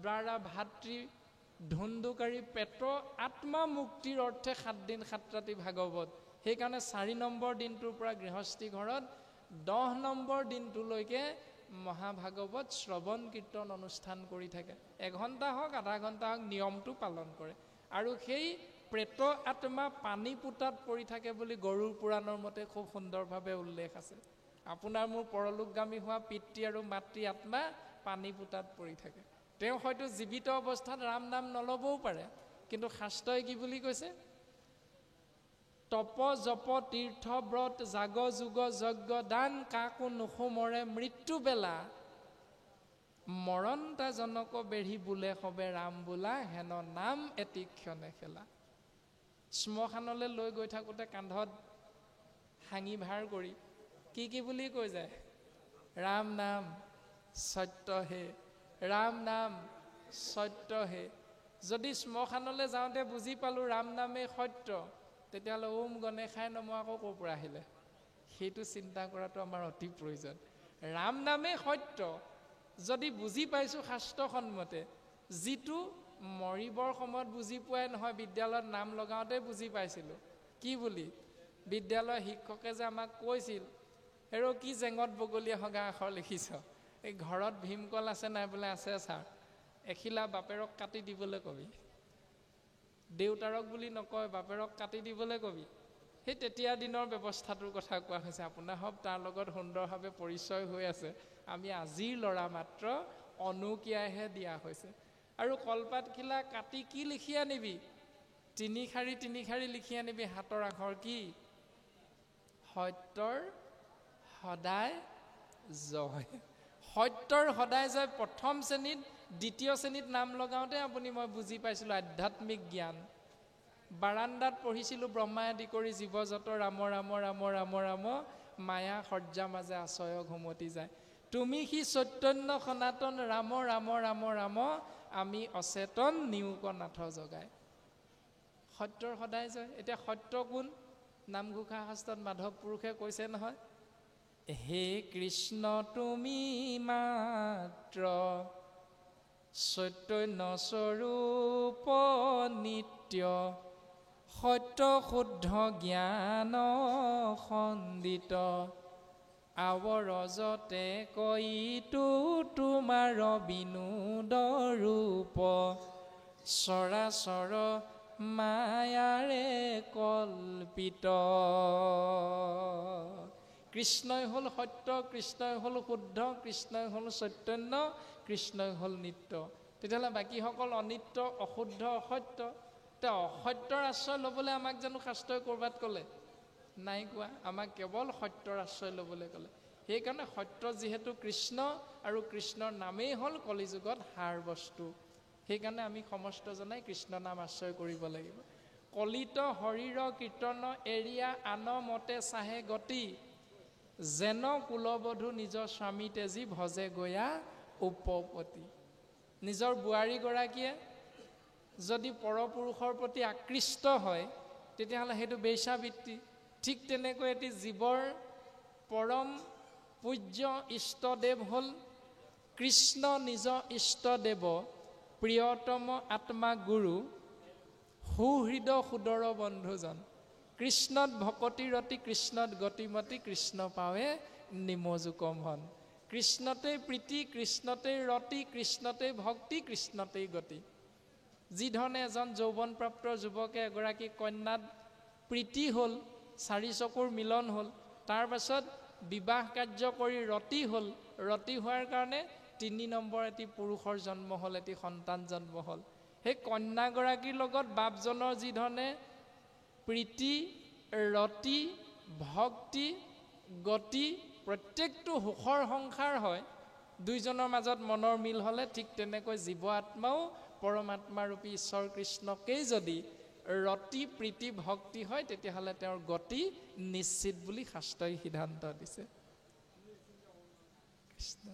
দ্বাৰা ভাতৃ ধুন্দুকাৰী পেট আত্মা মুক্তিৰ অৰ্থে 7 দিন 7 ৰাতি ভাগৱত। সেইকাৰণে 4 নম্বৰ দিনটোৰ পৰা গৃহস্থী ঘৰত 10 নম্বৰ দিনটোলৈকে মহাভাগৱত শ্ৰৱণ কীৰ্তন অনুষ্ঠান কৰি থাকে। 1 ঘণ্টা হওক, আধা ঘণ্টা হওক, নিয়মটো পালন কৰে। আৰু সেই প্ৰেত আত্মা পানী পোতাত পৰি থাকে বুলি গৰুড় পুৰাণৰ মতে খুব সুন্দৰভাৱে উল্লেখ আছে। আপোনাৰ মোৰ পৰলোকগামী হোৱা পিতৃ আৰু মাতৃ আত্মা পানী পোতাত পৰি থাকে। তেওঁ হয়তো জীৱিত অৱস্থাত ৰাম নাম নল'বও পাৰে, কিন্তু শাস্ত্ৰই কি বুলি কৈছে? তপ জপ তীৰ্থ ব্ৰত জাগ যুগ যজ্ঞ দান কাকো নুসুমৰে মৃত্যু বেলা মৰণতা জনক বেঢ়ি বোলে সবে ৰাম বোলা হেন নাম এটি ক্ষণে খেলা। শ্মশানলৈ লৈ গৈ থাকোঁতে কান্ধত হাঙি ভাৰ কৰি কি বুলি কৈ যায়? ৰাম নাম সত্য হে, ৰাম নাম সত্য হে। যদি শ্মশানলৈ যাওঁতে বুজি পালোঁ ৰাম নামেই সত্য, তেতিয়াহ'লে ওম গণেশাই নমঃ আকৌ ক'ৰ পৰা আহিলে? সেইটো চিন্তা কৰাটো আমাৰ অতি প্ৰয়োজন। ৰাম নামেই সত্য যদি বুজি পাইছোঁ শাস্ত্ৰসন্মতে, যিটো মৰিবৰ সময়ত বুজি পোৱাই নহয়, বিদ্যালয়ত নাম লগাওঁতে বুজি পাইছিলোঁ। কি বুলি? বিদ্যালয়ৰ শিক্ষকে যে আমাক কৈছিল, হেৰ কি জেঙত বগলীয়া হগা আখৰ লিখিছ, এই ঘৰত ভীমকল আছে নাই? বোলে আছে ছাৰ। এখিলা বাপেৰক কাটি দিবলৈ কবি। দেউতাৰক বুলি নকয়, বাপেৰক কাটি দিবলৈ কবি। সেই তেতিয়া দিনৰ ব্যৱস্থাটোৰ কথা কোৱা হৈছে। আপোনাৰ হওক তাৰ লগত সুন্দৰভাৱে পৰিচয় হৈ আছে। আমি আজিৰ ল'ৰা মাত্ৰ অনুকিয়াহে দিয়া হৈছে। আৰু কলপাতখিলা কাটি কি লিখি আনিবি? 3 শাৰী লিখি আনিবি। হাতৰ আখৰ কি? সত্যৰ সদায় জয়। সত্যৰ সদায় জয়। প্ৰথম শ্ৰেণীত, 2য় শ্ৰেণীত নাম লগাওঁতে মই বুজি পাইছিলোঁ আধ্যাত্মিক জ্ঞান। বাৰান্দাত পঢ়িছিলোঁ ব্ৰহ্মা আদি কৰি জীৱ যত ৰাম ৰাম ৰাম ৰাম ৰাম মায়া সৰ্যা মাজে আশ্ৰয় ঘুমতি যায়। তুমি সি চৈতন্য সনাতন ৰাম ৰাম ৰাম ৰাম আমি অচেতন নিউক নাথ জগাই। সত্যৰ সদায় জয়। এতিয়া সত্য কোন? নামঘোষা শাস্ত্ৰত মাধৱ পুৰুষে কৈছে নহয়, হে কৃষ্ণ তুমি মাত্ৰ চৈতন্য স্বৰূপ নিত্য সত্য শুদ্ধ জ্ঞান সন্দিত আৱৰজতে কৈতো তোমাৰ বিনোদ ৰূপ চৰাচৰ মায়াৰে কল্পিত। কৃষ্ণই হ'ল সত্য, কৃষ্ণই হ'ল শুদ্ধ, কৃষ্ণই হ'ল চৈতন্য, কৃষ্ণই হ'ল নিত্য। তেতিয়াহ'লে বাকীসকল অনিত্য, অশুদ্ধ, অসত্য। তেওঁ অসত্যৰ আশ্ৰয় ল'বলৈ আমাক জানো শাস্ত্ৰই ক'ৰবাত ক'লে? নাই কোৱা। আমাক কেৱল সত্যৰ আশ্ৰয় ল'বলৈ ক'লে। সেইকাৰণে সত্য যিহেতু কৃষ্ণ, আৰু কৃষ্ণৰ নামেই হ'ল কলিযুগত সাৰ বস্তু। সেইকাৰণে আমি সমস্তজনাই কৃষ্ণ নাম আশ্ৰয় কৰিব লাগিব। কলিত শৰীৰ কীৰ্তন এৰিয়া আন মতে চাহে গতি যেন কুলবধূ নিজ স্বামী তেজী ভজে গয়া উপপতি। নিজৰ বোৱাৰীগৰাকীয়ে যদি পৰপুৰুষৰ প্ৰতি আকৃষ্ট হয় তেতিয়াহ'লে সেইটো বেশ্যাবৃত্তি। ঠিক তেনেকৈ এটি জীৱৰ পৰম পূজ্য ইষ্টদেৱ হ'ল কৃষ্ণ, নিজ ইষ্টদেৱ প্ৰিয়তম আত্মা গুৰু সুহৃদ সুদৰ বন্ধুজন। কৃষ্ণত ভকতি ৰতি কৃষ্ণত গতিমতি কৃষ্ণ পাৱে নিমজুকম হন। কৃষ্ণতেই প্ৰীতি, কৃষ্ণতেই ৰতি, কৃষ্ণতেই ভক্তি, কৃষ্ণতেই গতি। যিধৰণে এজন যৌৱনপ্ৰাপ্ত যুৱকে এগৰাকী কন্যাত প্ৰীতি হ'ল, 4 চকুৰ মিলন হ'ল, তাৰ পাছত বিবাহ কাৰ্য কৰি ৰতি হ'ল, ৰতি হোৱাৰ কাৰণে 3 নম্বৰ এটি পুৰুষৰ জন্ম হ'ল, এটি সন্তান জন্ম হ'ল। সেই কন্যাগৰাকীৰ লগত বাপজনৰ যিধৰণে প্ৰীতি, ৰতি, ভক্তি, গতি, প্ৰত্যেকটো সুখৰ সংসাৰ হয়, দুইজনৰ মাজত মনৰ মিল হ'লে, ঠিক তেনেকৈ জীৱ আত্মাও পৰমাত্মাৰূপী ঈশ্বৰ কৃষ্ণকেই যদি ৰতি, প্ৰীতি, ভক্তি হয় তেতিয়াহ'লে তেওঁৰ গতি নিশ্চিত বুলি শাস্ত্ৰই সিদ্ধান্ত দিছে। কৃষ্ণ।